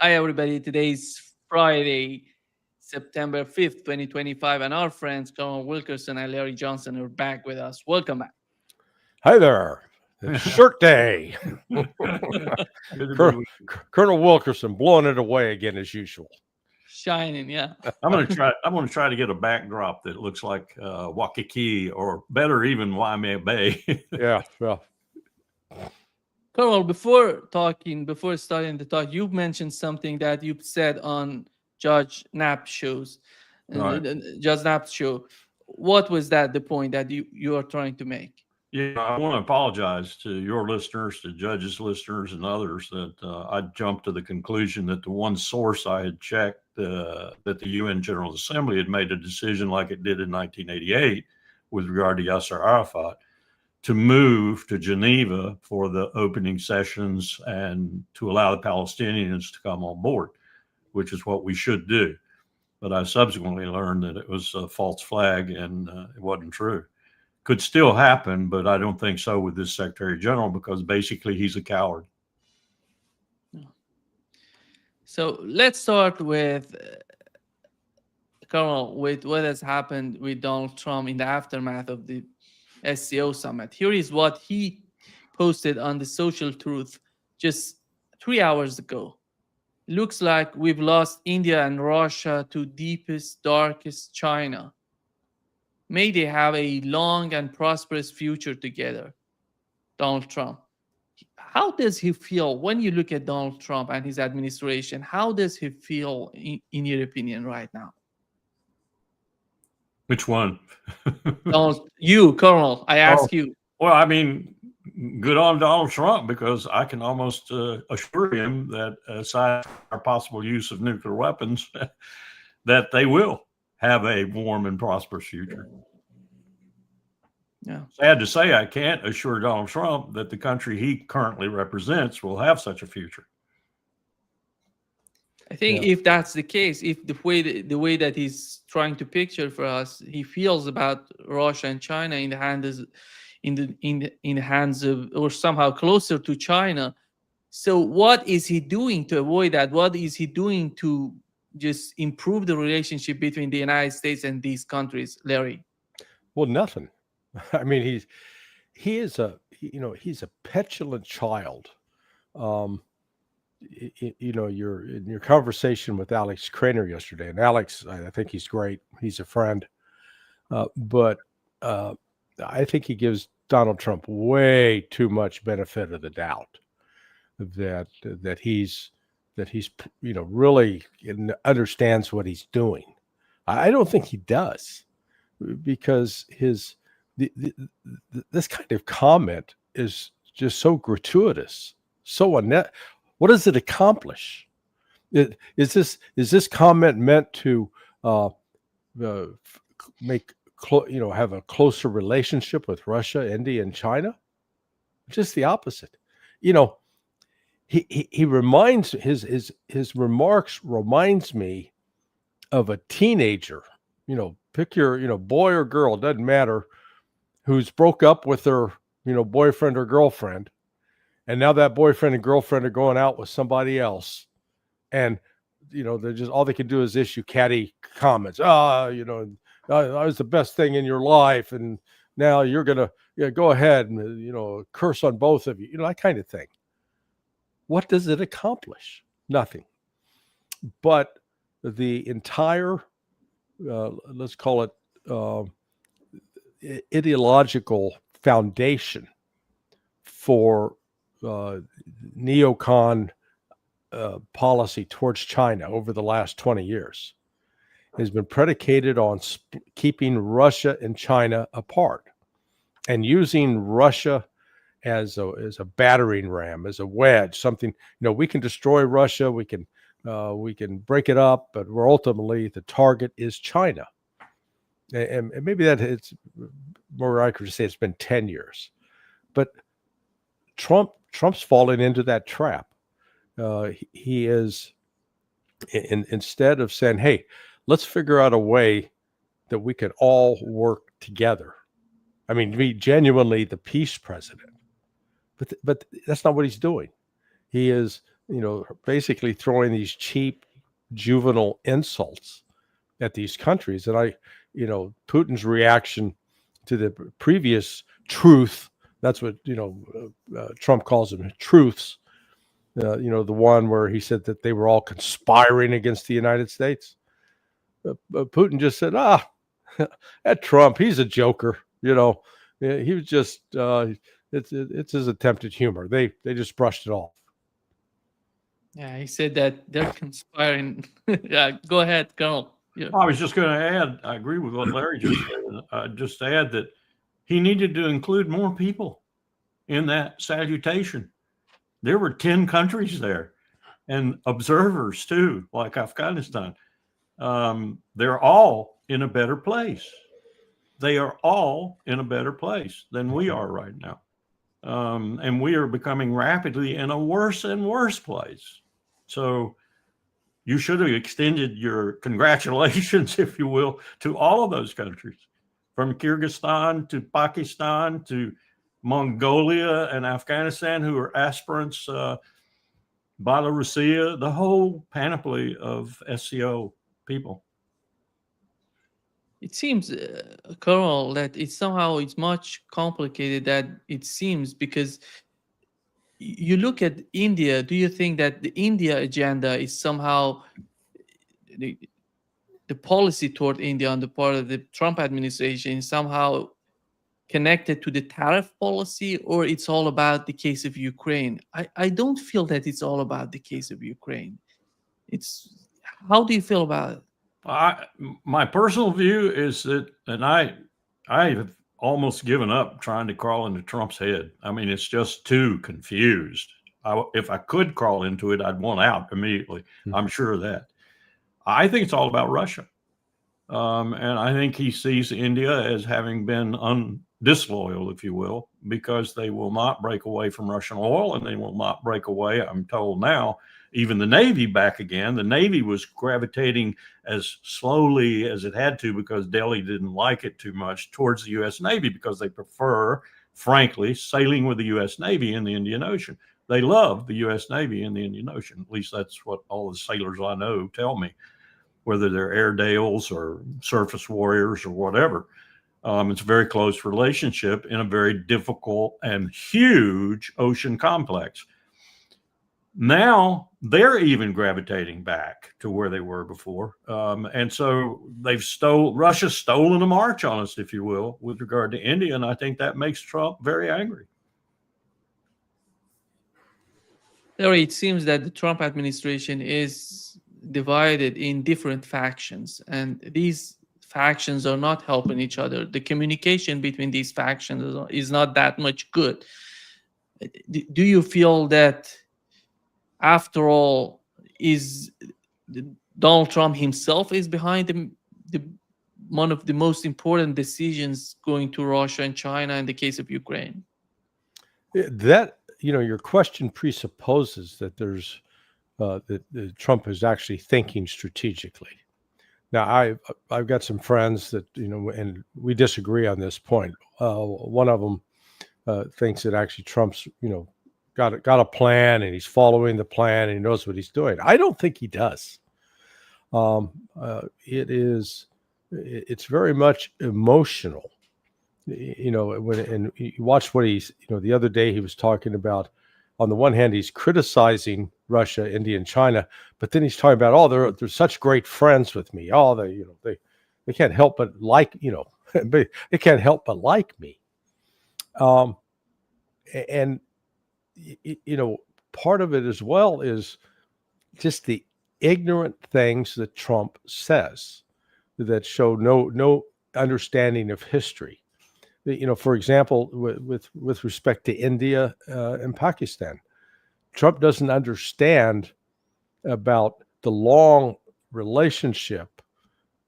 Hi, everybody. Today's Friday, September 5th, 2025, and our friends Colonel Wilkerson and Larry Johnson are back with us. Welcome back. Hi there. It's shirt day. Good to be Col- with Colonel Wilkerson blowing it away again as usual. Shining, yeah. I'm going to try. I'm going to try to get a backdrop that looks like Waikiki, or better, even Waimea Bay. Yeah, well, Colonel, before starting the talk, you mentioned something that you've said on Judge Knapp shows, Right. Judge Knapp's show. What was that the point that you are trying to make? Yeah, I want to apologize to your listeners, to Judge's listeners, and others that I jumped to the conclusion that the one source I had checked, that the UN General Assembly had made a decision like it did in 1988 with regard to Yasser Arafat to move to Geneva for the opening sessions and to allow the Palestinians to come on board, which is what we should do. But I subsequently learned that it was a false flag and it wasn't true. Could still happen, but I don't think so with this Secretary General, because basically he's a coward. So let's start with Colonel, with what has happened with Donald Trump in the aftermath of the SCO summit. Here is what he posted on the social truth just 3 hours ago. Looks like we've lost India and Russia to deepest, darkest China. May they have a long and prosperous future together. Donald Trump. How does he feel when you look at Donald Trump and his administration? How does he feel, in your opinion, right now? Which one? Donald, you, Colonel, I ask you. Well, I mean, good on Donald Trump, because I can almost assure him that aside from our possible use of nuclear weapons, that they will have a warm and prosperous future. Yeah. Sad to say, I can't assure Donald Trump that the country he currently represents will have such a future. I think if that's the case, if the way that he's trying to picture for us, he feels about Russia and China in the hands of, or somehow closer to China. So what is he doing to avoid that? What is he doing to just improve the relationship between the United States and these countries, Larry? well, nothing. I mean, he's a petulant child. You're in your conversation with Alex Craner yesterday, and Alex, I think he's great. He's a friend, but I think he gives Donald Trump way too much benefit of the doubt that he's really understands what he's doing. I don't think he does, because this kind of comment is just so gratuitous, so unnet. What does it accomplish? Is this comment meant to make have a closer relationship with Russia, India, and China? Just the opposite. He reminds his remarks reminds me of a teenager. Pick your boy or girl, doesn't matter, who's broke up with their boyfriend or girlfriend, and now that boyfriend and girlfriend are going out with somebody else, and they're just, all they can do is issue catty comments. I was the best thing in your life, and now you're gonna go ahead and curse on both of you, that kind of thing. What does it accomplish? Nothing. But the entire let's call it ideological foundation for neocon policy towards China over the last 20 years has been predicated on keeping Russia and China apart, and using Russia as a battering ram, as a wedge, something, we can destroy Russia, we can break it up, but we're ultimately, the target is China. And maybe that it's more accurate to say it's been 10 years. But Trump's fallen into that trap. He is, instead of saying, hey, let's figure out a way that we can all work together. I mean, be genuinely the peace president. But that's not what he's doing. He is basically throwing these cheap juvenile insults at these countries. And Putin's reaction to the previous truth, that's what, Trump calls them truths, the one where he said that they were all conspiring against the United States. Putin just said, that Trump, he's a joker. He was just, it's his attempt at humor. They just brushed it off. Yeah, he said that they're conspiring. Yeah, go ahead, Colonel. Yeah. I was just going to add, I agree with what Larry just said. Just to add that he needed to include more people in that salutation. There were 10 countries there and observers too, like Afghanistan. They're all in a better place. They are all in a better place than we are right now. And we are becoming rapidly in a worse and worse place. So you should have extended your congratulations, if you will, to all of those countries, from Kyrgyzstan to Pakistan to Mongolia and Afghanistan, who are aspirants, Belarusia, the whole panoply of SCO people. It seems, Colonel, that it's much complicated than it seems, because you look at India. Do you think that the India agenda is somehow the policy toward India on the part of the Trump administration is somehow connected to the tariff policy, or it's all about the case of Ukraine? I don't feel that it's all about the case of Ukraine. How do you feel about it? My personal view is that, and I have almost given up trying to crawl into Trump's head. I mean, it's just too confused. If I could crawl into it, I'd want out immediately. I'm sure of that. I think it's all about Russia. And I think he sees India as having been disloyal, if you will, because they will not break away from Russian oil, and they will not break away, I'm told now, even the Navy back again. The Navy was gravitating as slowly as it had to, because Delhi didn't like it too much, towards the U.S. Navy, because they prefer, frankly, sailing with the U.S. Navy in the Indian Ocean. They love the U.S. Navy in the Indian Ocean. At least that's what all the sailors I know tell me, whether they're Airedales or surface warriors or whatever. It's a very close relationship in a very difficult and huge ocean complex. Now they're even gravitating back to where they were before. And so Russia's stolen a march on us, if you will, with regard to India. And I think that makes Trump very angry. Larry, it seems that the Trump administration is divided in different factions, and these factions are not helping each other. The communication between these factions is not that much good. Do you feel that, after all, is Donald Trump himself is behind one of the most important decisions going to Russia and China in the case of Ukraine? Your question presupposes that there's that Trump is actually thinking strategically. Now, I've got some friends that, and we disagree on this point. One of them thinks that actually Trump's, got a plan, and he's following the plan, and he knows what he's doing. I don't think he does. It's very much emotional. When you watch what he's, the other day he was talking about, on the one hand, he's criticizing Russia, India, and China, but then he's talking about, they're such great friends with me. They can't help but like, they can't help but like me. And part of it as well is just the ignorant things that Trump says that show no understanding of history. For example, with respect to India and Pakistan, Trump doesn't understand about the long relationship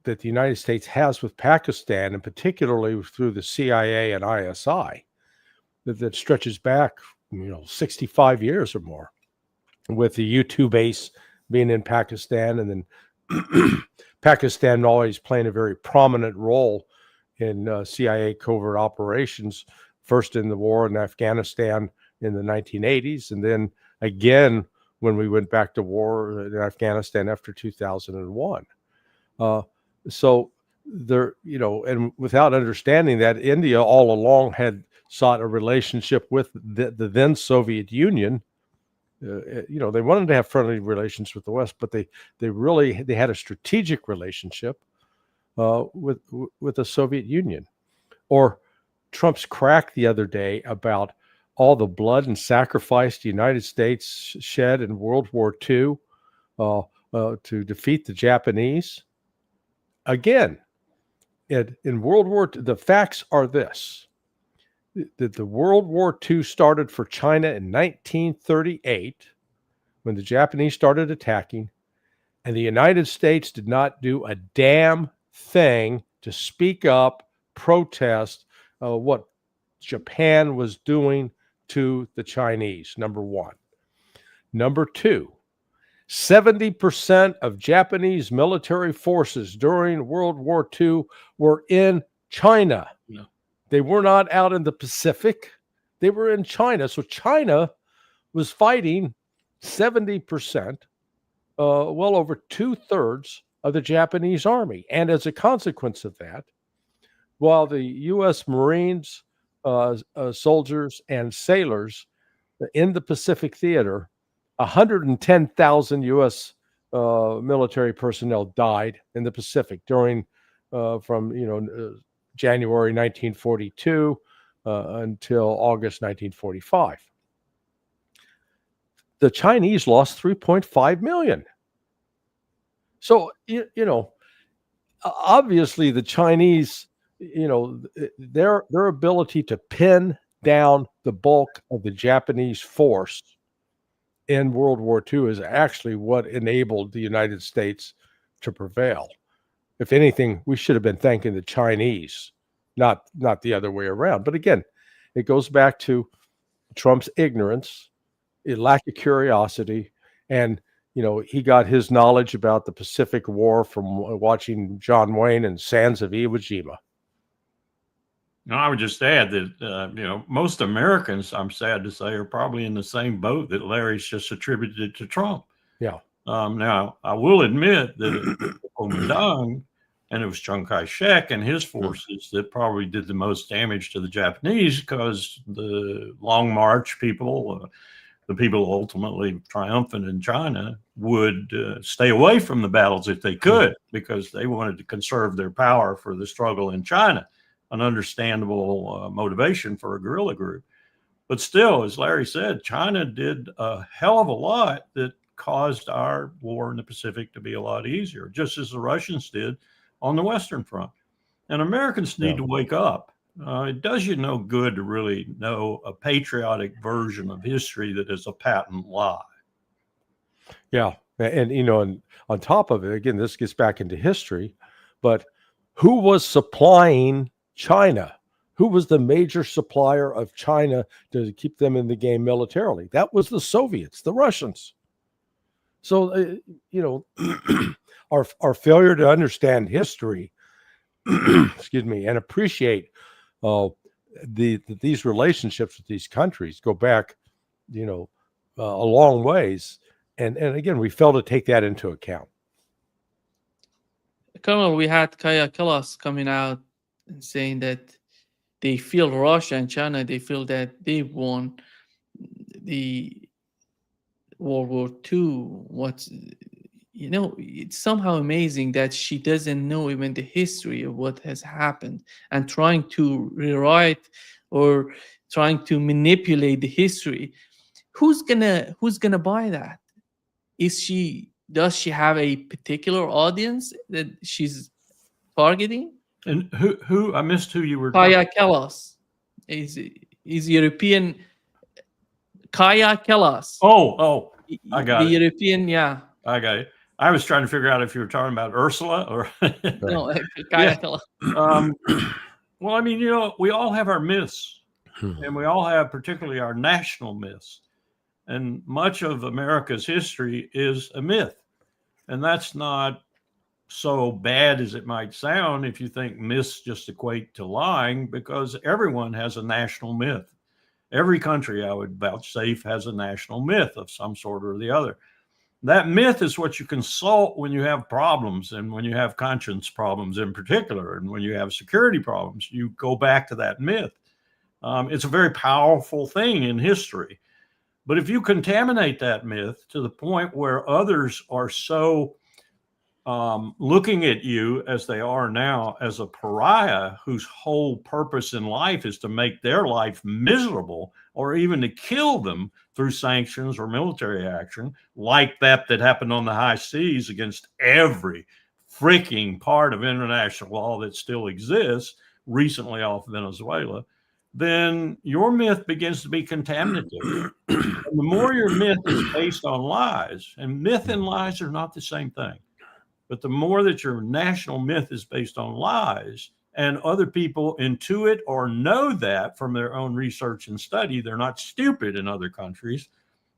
that the United States has with Pakistan, and particularly through the CIA and ISI, that stretches back, 65 years or more, with the U-2 base being in Pakistan, and then Pakistan always playing a very prominent role in CIA covert operations, first in the war in Afghanistan in the 1980s, and then again when we went back to war in Afghanistan after 2001. So there, and without understanding that, India all along had sought a relationship with the then Soviet Union. They wanted to have friendly relations with the West, but they had a strategic relationship with the Soviet Union. Or Trump's crack the other day about all the blood and sacrifice the United States shed in World War II to defeat the Japanese. Again, in World War II, the facts are this: that the World War II started for China in 1938 when the Japanese started attacking, and the United States did not do a damn thing to speak up, protest what Japan was doing to the Chinese, number one. Number two, 70% of Japanese military forces during World War II were in China. No. They were not out in the Pacific. They were in China. So China was fighting 70%, well over 2/3 of the Japanese army. And as a consequence of that, while the U.S. Marines, soldiers, and sailors in the Pacific theater, 110,000 U.S. Military personnel died in the Pacific during from January 1942 until August 1945. The Chinese lost 3.5 million. So obviously the Chinese, their ability to pin down the bulk of the Japanese force in World War II is actually what enabled the United States to prevail. If anything, we should have been thanking the Chinese, not the other way around. But again, it goes back to Trump's ignorance, a lack of curiosity, and he got his knowledge about the Pacific War from watching John Wayne and Sands of Iwo Jima. No, I would just add that, most Americans, I'm sad to say, are probably in the same boat that Larry's just attributed to Trump. Yeah. Now, I will admit that Kuomintang, and it was Chiang Kai-shek and his forces that probably did the most damage to the Japanese, because the Long March people, the people ultimately triumphant in China, would stay away from the battles if they could, because they wanted to conserve their power for the struggle in China. An understandable motivation for a guerrilla group. But still, as Larry said, China did a hell of a lot that caused our war in the Pacific to be a lot easier, just as the Russians did on the Western Front. And Americans need to wake up. It does you no good to really know a patriotic version of history that is a patent lie. Yeah. And on top of it, again, this gets back into history, but who was supplying China? Who was the major supplier of China to keep them in the game militarily? That was the Soviets, the Russians. So, our failure to understand history, excuse me, and appreciate these relationships with these countries go back, a long ways. And again, we fail to take that into account. Colonel, we had Kaya Kallas coming out and saying that they feel Russia and China, they feel that they won the World War II. It's somehow amazing that she doesn't know even the history of what has happened, and trying to rewrite or trying to manipulate the history. Who's gonna buy that? Does she have a particular audience that she's targeting? And who I missed who you were. Kaya Kallas is European. Kaya Kallas. Oh, I got the it. European, yeah. I got it. I was trying to figure out if you were talking about Ursula or. No, Kaya Kallas. Well, I mean, we all have our myths, and we all have particularly our national myths. And much of America's history is a myth. And that's not so bad as it might sound if you think myths just equate to lying, because everyone has a national myth. Every country, I would vouchsafe, has a national myth of some sort or the other. That myth is what you consult when you have problems, and when you have conscience problems in particular, and when you have security problems, you go back to that myth. It's a very powerful thing in history. But if you contaminate that myth to the point where others are so looking at you as they are now as a pariah whose whole purpose in life is to make their life miserable or even to kill them through sanctions or military action, like that happened on the high seas against every freaking part of international law that still exists, recently off Venezuela, then your myth begins to be contaminated. And the more your myth is based on lies, and myth and lies are not the same thing, but the more that your national myth is based on lies, and other people intuit or know that from their own research and study, they're not stupid in other countries.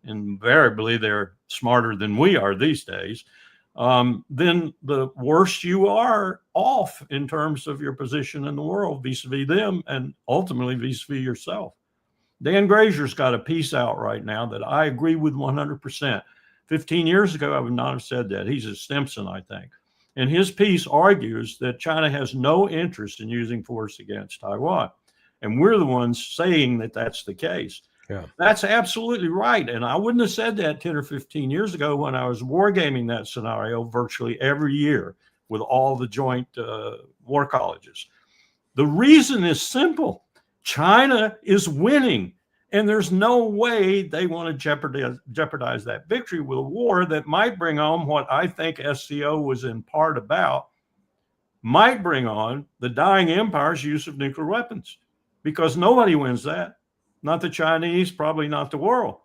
Invariably, they're smarter than we are these days. Then the worse you are off in terms of your position in the world vis-a-vis them, and ultimately vis-a-vis yourself. Dan Grazier's got a piece out right now that I agree with 100%. 15 years ago, I would not have said that. He's a Stimson, I think. And his piece argues that China has no interest in using force against Taiwan. And we're the ones saying that that's the case. Yeah. That's absolutely right. And I wouldn't have said that 10 or 15 years ago when I was wargaming that scenario virtually every year with all the joint war colleges. The reason is simple. China is winning. And there's no way they want to jeopardize that victory with a war that might bring on what I think SCO was in part about, might bring on the dying empire's use of nuclear weapons, because nobody wins that. Not the Chinese, probably not the world.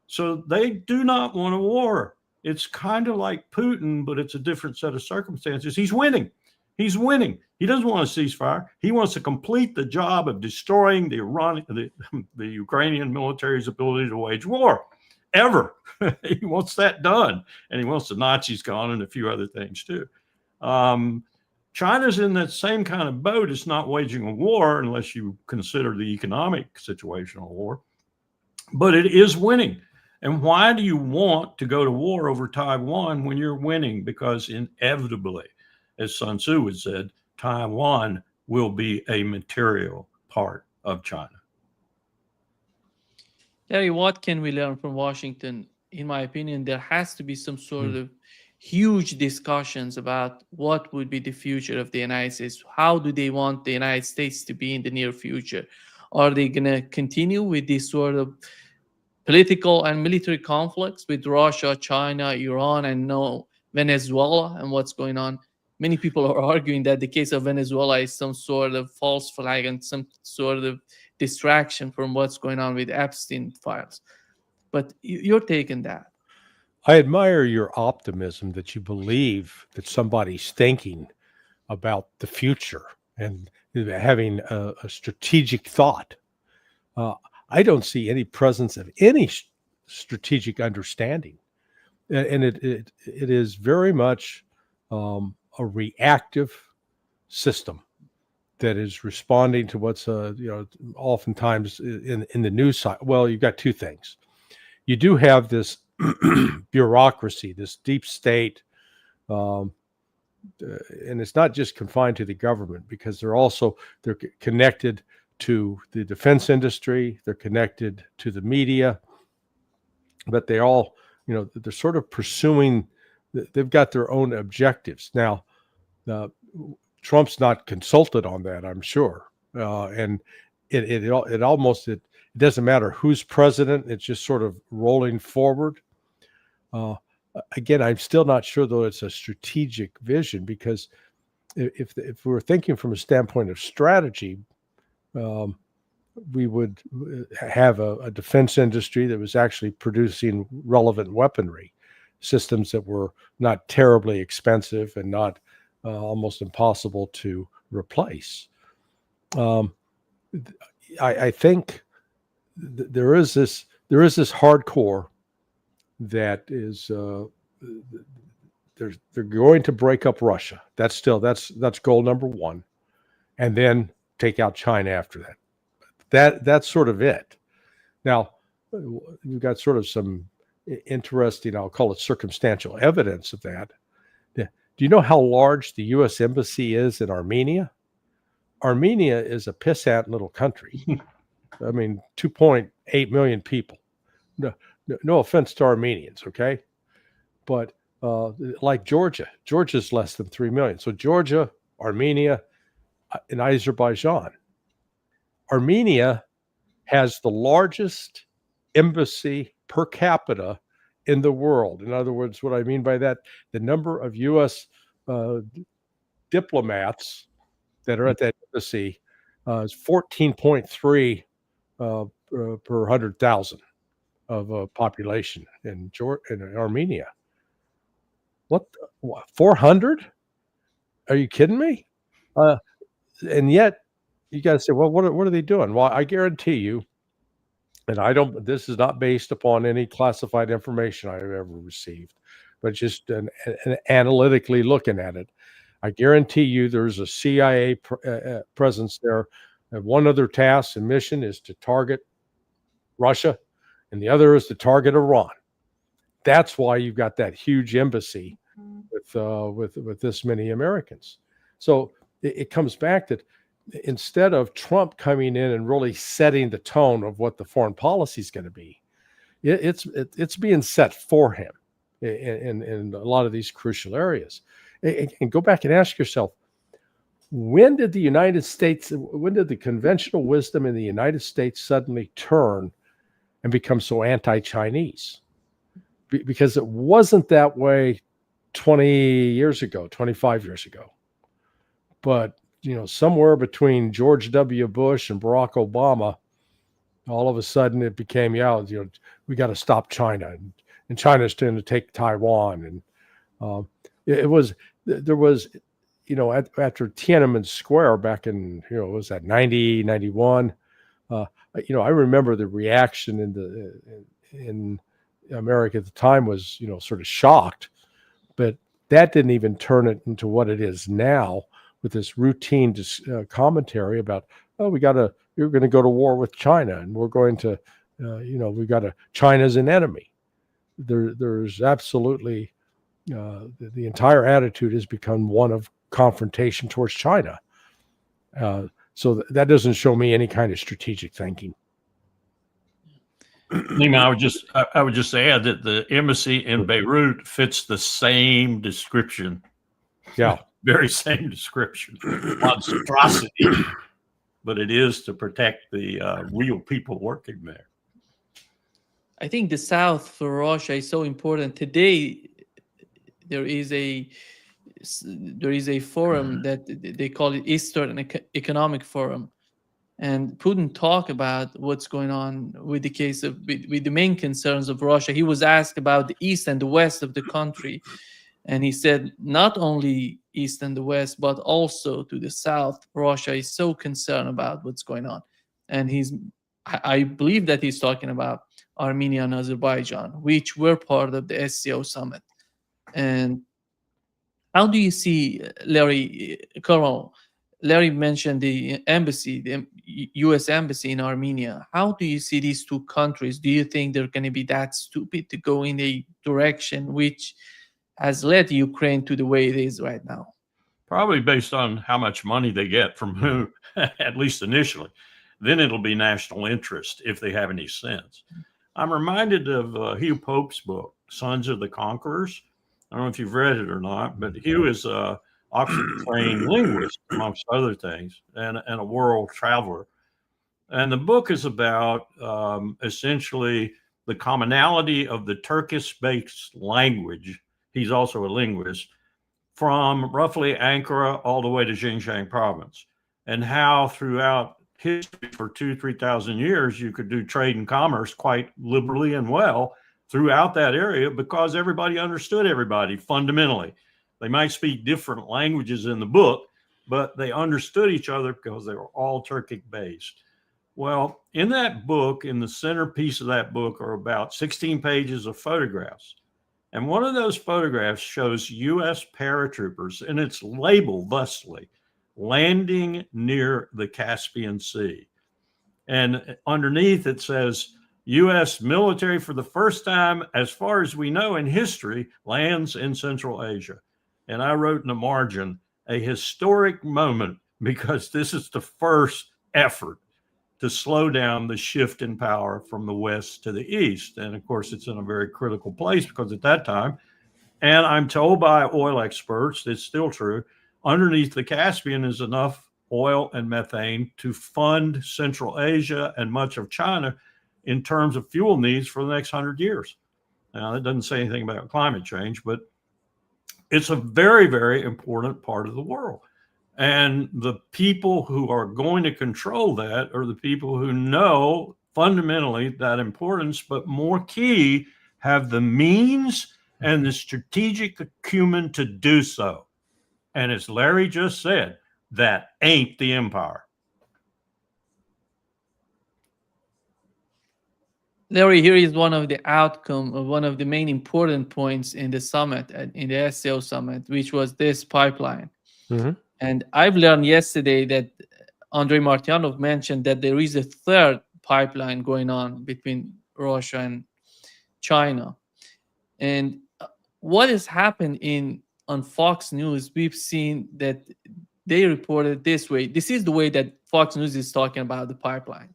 So they do not want a war. It's kind of like Putin, but it's a different set of circumstances. He's winning. He's winning. He doesn't want a ceasefire. He wants to complete the job of destroying the Ukrainian military's ability to wage war. Ever. He wants that done. And he wants the Nazis gone and a few other things too. China's in that same kind of boat. It's not waging a war unless you consider the economic situation a war. But it is winning. And why do you want to go to war over Taiwan when you're winning? Because inevitably, as Sun Tzu had said, Taiwan will be a material part of China. Terry, what can we learn from Washington? In my opinion, there has to be some sort of huge discussions about what would be the future of the United States. How do they want the United States to be in the near future? Are they going to continue with this sort of political and military conflicts with Russia, China, Iran, and now Venezuela and what's going on? Many people are arguing that the case of Venezuela is some sort of false flag and some sort of distraction from what's going on with Epstein files. But you're taking that. I admire your optimism that you believe that somebody's thinking about the future and having a strategic thought. I don't see any presence of any strategic understanding. And it is very much a reactive system that is responding to what's oftentimes in the news side. Well, you've got two things. You do have this bureaucracy, this deep state, and it's not just confined to the government, because they're connected to the defense industry, they're connected to the media, but they all, they're sort of pursuing. They've got their own objectives. Now, Trump's not consulted on that, I'm sure, and it doesn't matter who's president. It's just sort of rolling forward. Again, I'm still not sure, though, it's a strategic vision, because if we're thinking from a standpoint of strategy, we would have a defense industry that was actually producing relevant weaponry, systems that were not terribly expensive and not almost impossible to replace. I think there is this hardcore that is they're going to break up Russia. That's goal number one, and then take out China after that. That's sort of it. Now, we've got sort of some interesting, I'll call it circumstantial evidence of that. Do you know how large the U.S. Embassy is in Armenia? Armenia is a pissant little country. I mean, 2.8 million people. No offense to Armenians, okay? But like Georgia's less than 3 million. So Georgia, Armenia, and Azerbaijan. Armenia has the largest embassy per capita in the world. In other words, what I mean by that, the number of U.S. Diplomats that are at that embassy is 14.3 per 100,000 of population in Armenia. What 400? Are you kidding me? And yet you got to say, well, what are they doing? Well, I guarantee you, and this is not based upon any classified information I've ever received, but just an analytically looking at it. I guarantee you there's a CIA presence there. And one other task and mission is to target Russia, and the other is to target Iran. That's why you've got that huge embassy with this many Americans. So it comes back that instead of Trump coming in and really setting the tone of what the foreign policy is going to be, it's being set for him in a lot of these crucial areas. And go back and ask yourself, when did the conventional wisdom in the United States suddenly turn and become so anti-Chinese? Because it wasn't that way 20 years ago, 25 years ago. But, somewhere between George W. Bush and Barack Obama, all of a sudden it became, we got to stop China. And China's trying to take Taiwan. And there was, after Tiananmen Square back in, was that 90, 91? I remember the reaction in America at the time was, sort of shocked, but that didn't even turn it into what it is now with this routine commentary about, you're going to go to war with China, and we're going to, China's an enemy. There's absolutely, the entire attitude has become one of confrontation towards China. So that doesn't show me any kind of strategic thinking. Nima, I would just add that the embassy in Beirut fits the same description. Yeah. Very same description. Monstrosity. But it is to protect the real people working there. I think the South for Russia is so important. Today, there is a forum that they call it Eastern Economic Forum. And Putin talked about what's going on with the case of with the main concerns of Russia. He was asked about the east and the west of the country, and he said not only east and the west, but also to the south. Russia is so concerned about what's going on, and I believe that he's talking about Armenia and Azerbaijan, which were part of the SCO summit. And how do you see, Colonel Larry mentioned the embassy, the U.S. embassy in Armenia. How do you see these two countries? Do you think they're going to be that stupid to go in a direction which has led Ukraine to the way it is right now? Probably based on how much money they get from who, at least initially. Then it'll be national interest if they have any sense. I'm reminded of Hugh Pope's book, Sons of the Conquerors. I don't know if you've read it or not, but Hugh is Oxford-trained linguist, amongst other things, and a world traveler. And the book is about essentially the commonality of the Turkish-based language. He's also a linguist, from roughly Ankara all the way to Xinjiang province, and how throughout history for 2,000-3,000 years, you could do trade and commerce quite liberally and well throughout that area because everybody understood everybody fundamentally. They might speak different languages in the book, but they understood each other because they were all Turkic based. Well, in that book, in the centerpiece of that book, are about 16 pages of photographs. And one of those photographs shows U.S. paratroopers, and it's labeled thusly, landing near the Caspian Sea. And underneath it says, U.S. military, for the first time, as far as we know in history, lands in Central Asia. And I wrote in the margin, a historic moment, because this is the first effort to slow down the shift in power from the West to the East. And of course, it's in a very critical place because at that time, and I'm told by oil experts, it's still true, underneath the Caspian is enough oil and methane to fund Central Asia and much of China in terms of fuel needs for the next 100 years. Now, that doesn't say anything about climate change, but it's a very, very important part of the world. And the people who are going to control that are the people who know fundamentally that importance, but more key, have the means and the strategic acumen to do so. And as Larry just said, that ain't the empire. Larry, here is one of the outcome of one of the main important points in the summit, in the SCO summit, which was this pipeline. Mm-hmm. And I've learned yesterday that Andrei Martyanov mentioned that there is a third pipeline going on between Russia and China. And what has happened on Fox News, we've seen that they reported this way. This is the way that Fox News is talking about the pipeline.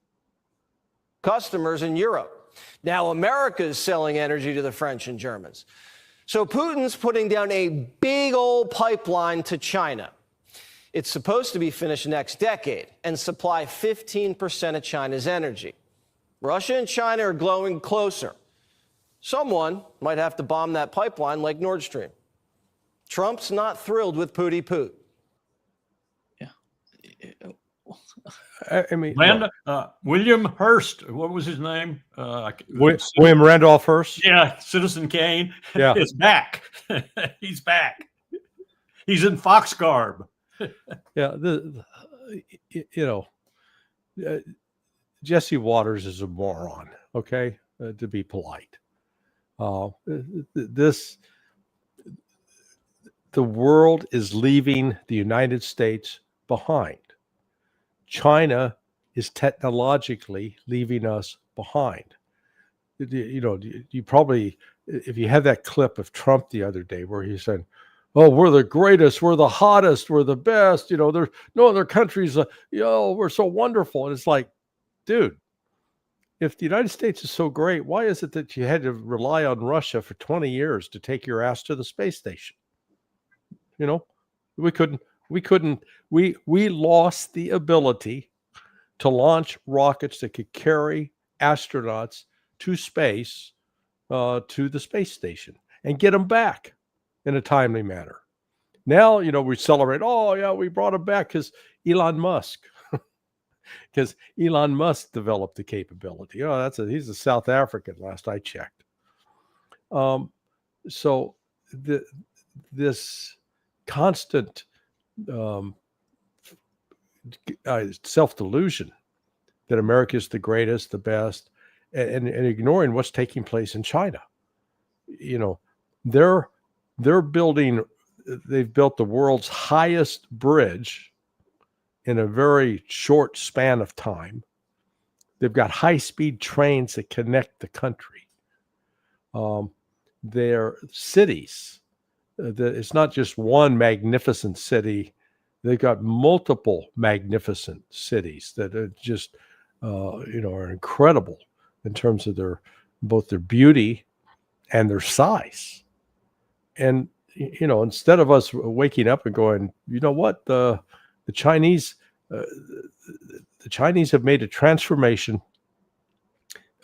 Customers in Europe. Now America is selling energy to the French and Germans. So Putin's putting down a big old pipeline to China. It's supposed to be finished next decade and supply 15% of China's energy. Russia and China are growing closer. Someone might have to bomb that pipeline like Nord Stream. Trump's not thrilled with Pooty Poot. Yeah. I mean, William Hearst, what was his name? William Randolph Hearst. Yeah, Citizen Kane. Yeah, is back. He's back. He's in fox garb. Yeah, Jesse Waters is a moron. Okay, to be polite. The world is leaving the United States behind. China is technologically leaving us behind. You probably, if you had that clip of Trump the other day where he said, "Oh, we're the greatest, we're the hottest, we're the best. There's no other countries. We're so wonderful." And it's like, dude, if the United States is so great, why is it that you had to rely on Russia for 20 years to take your ass to the space station? We couldn't. We lost the ability to launch rockets that could carry astronauts to space, to the space station, and get them back in a timely manner. Now, we celebrate, oh yeah, we brought them back because Elon Musk developed the capability. He's a South African, last I checked. So this constant self-delusion that America is the greatest, the best, and ignoring what's taking place in China. They've built the world's highest bridge in a very short span of time. They've got high-speed trains that connect the country. Their cities, it's not just one magnificent city. They've got multiple magnificent cities that are just, are incredible in terms of both their beauty and their size. And, instead of us waking up and going, you know what, the Chinese have made a transformation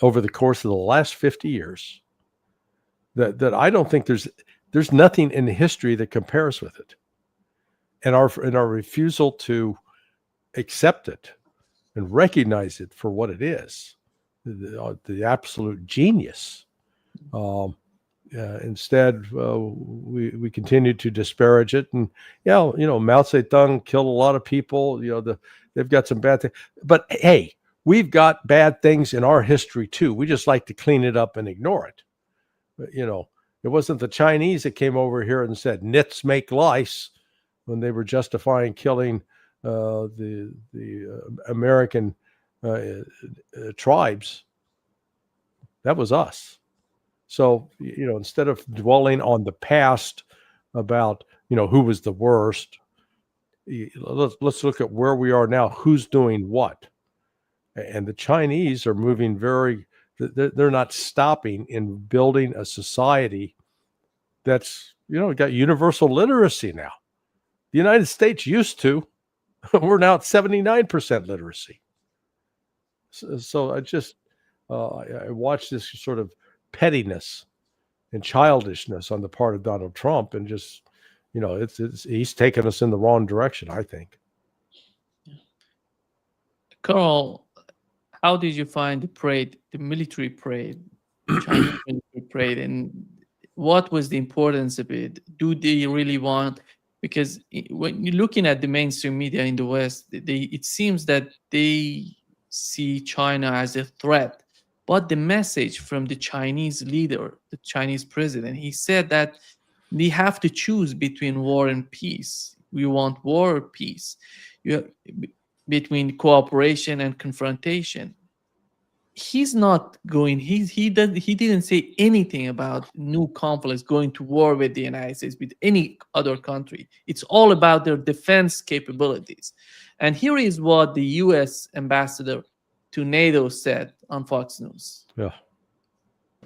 over the course of the last 50 years that I don't think there's nothing in history that compares with it. And our refusal to accept it and recognize it for what it is, the absolute genius. Instead, we continue to disparage it. And Mao Zedong killed a lot of people. They've got some bad things. But hey, we've got bad things in our history too. We just like to clean it up and ignore it. But, it wasn't the Chinese that came over here and said nits make lice when they were justifying killing the American tribes. That was us. So, instead of dwelling on the past about, who was the worst, let's look at where we are now, who's doing what. And the Chinese are moving they're not stopping in building a society that's, got universal literacy now. The United States used to. We're now at 79% literacy. So I watched this sort of pettiness and childishness on the part of Donald Trump, and just, he's taken us in the wrong direction, I think. Carl, how did you find the parade, the military parade, Chinese military parade, and what was the importance of it? Do they really want? Because when you're looking at the mainstream media in the West, it seems that they see China as a threat. But the message from the Chinese leader, the Chinese president, he said that we have to choose between war and peace. We want war or peace. Between cooperation and confrontation. He's not going. He didn't say anything about new conflicts, going to war with the United States, with any other country. It's all about their defense capabilities. And here is what the U.S. ambassador to NATO said on Fox News. Yeah.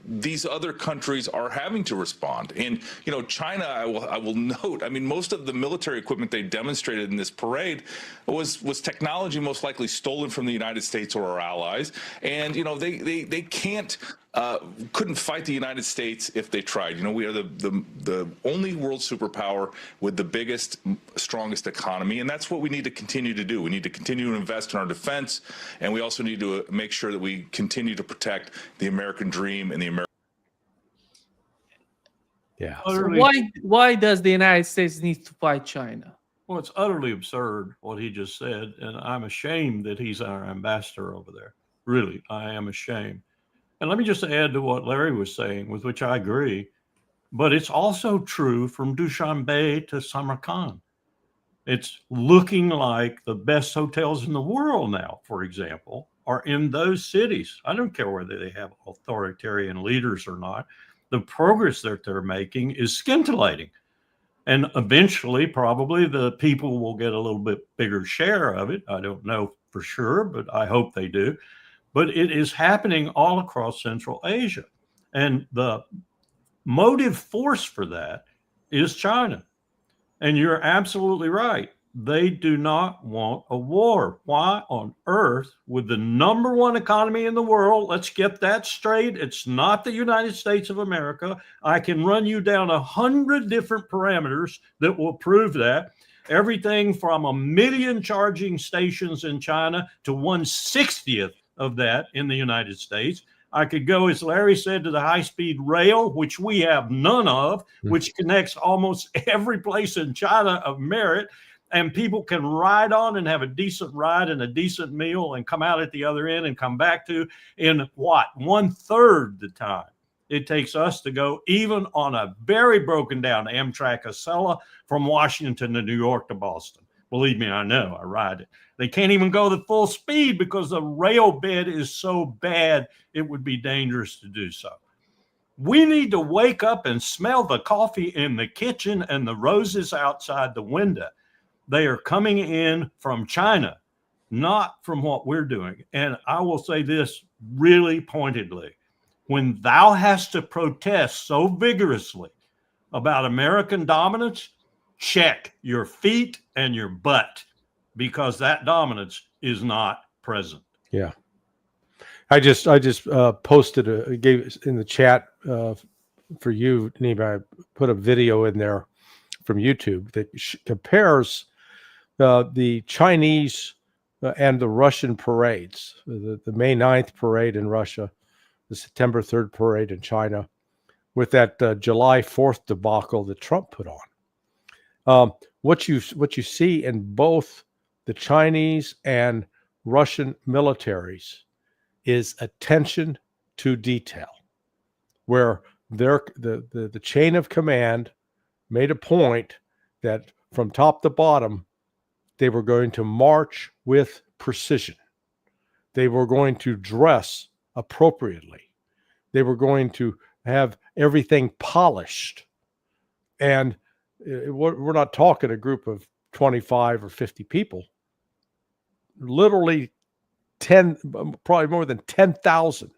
These other countries are having to respond. And, China, I will note, most of the military equipment they demonstrated in this parade was technology most likely stolen from the United States or our allies. And, they couldn't fight the United States if they tried. We are the only world superpower with the biggest, strongest economy. And that's what we need to continue to do. We need to continue to invest in our defense. And we also need to make sure that we continue to protect the American dream and the American. Yeah. So why does the United States need to fight China? Well, it's utterly absurd what he just said. And I'm ashamed that he's our ambassador over there. Really, I am ashamed. And let me just add to what Larry was saying, with which I agree. But it's also true from Dushanbe to Samarkand. It's looking like the best hotels in the world now, for example, are in those cities. I don't care whether they have authoritarian leaders or not. The progress that they're making is scintillating. And eventually, probably the people will get a little bit bigger share of it. I don't know for sure, but I hope they do. But it is happening all across Central Asia. And the motive force for that is China. And you're absolutely right. They do not want a war. Why on earth, with the number one economy in the world, let's get that straight. It's not the United States of America. I can run you down 100 different parameters that will prove that. Everything from 1 million charging stations in China to 1/60th of that in the United States. I could go, as Larry said, to the high-speed rail, which we have none of, which connects almost every place in China of merit, and people can ride on and have a decent ride and a decent meal and come out at the other end and come back to in what, 1/3 the time it takes us to go, even on a very broken down Amtrak Acela from Washington to New York to Boston. Believe me, I know, I ride it. They can't even go the full speed because the rail bed is so bad, it would be dangerous to do so. We need to wake up and smell the coffee in the kitchen and the roses outside the window. They are coming in from China, not from what we're doing. And I will say this really pointedly. When thou hast to protest so vigorously about American dominance, check your feet and your butt, because that dominance is not present. Yeah. I just posted gave in the chat for you, Nima. I put a video in there from YouTube that compares the Chinese and the Russian parades, the May 9th parade in Russia, the September 3rd parade in China, with that July 4th debacle that Trump put on. What you see in both the Chinese and Russian militaries is attention to detail, where the chain of command made a point that from top to bottom, they were going to march with precision. They were going to dress appropriately. They were going to have everything polished. And we're not talking a group of 25 or 50 people. Literally 10, probably more than 10,000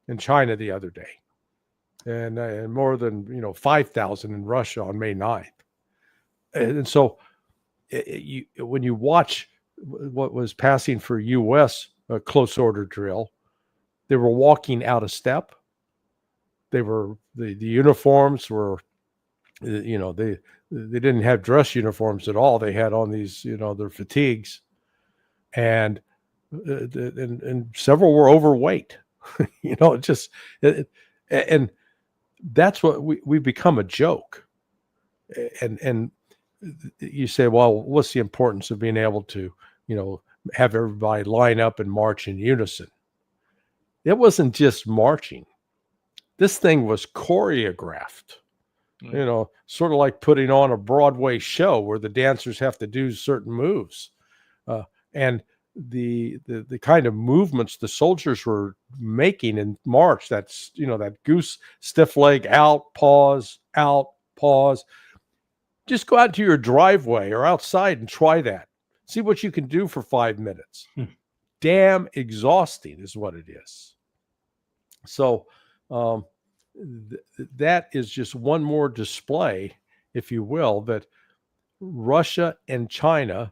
in China the other day. And more than 5,000 in Russia on May 9th. And so when you watch what was passing for U.S. Close order drill, they were walking out of step. They were the uniforms were, they didn't have dress uniforms at all. They had on these their fatigues, and several were overweight. And that's what we become a joke. And you say, well, what's the importance of being able to, have everybody line up and march in unison? It wasn't just marching. This thing was choreographed, sort of like putting on a Broadway show where the dancers have to do certain moves. And the kind of movements the soldiers were making in march, that's, that goose stiff leg, out, pause. Just go out to your driveway or outside and try that. See what you can do for 5 minutes. Damn exhausting is what it is. So that is just one more display, if you will, that Russia and China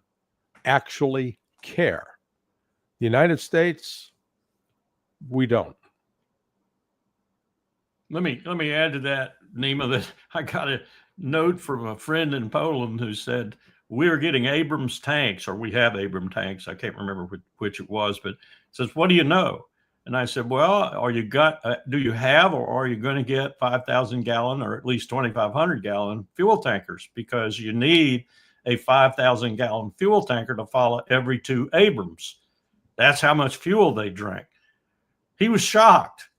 actually care. The United States, we don't. Let me add to that, Nima, that I got a note from a friend in Poland who said, we're getting Abrams tanks, or we have Abrams tanks. I can't remember which it was, but it says, what do you know? And I said, well, do you have, or are you going to get 5,000 gallon or at least 2,500 gallon fuel tankers? Because you need a 5,000 gallon fuel tanker to follow every 2 Abrams. That's how much fuel they drank. He was shocked.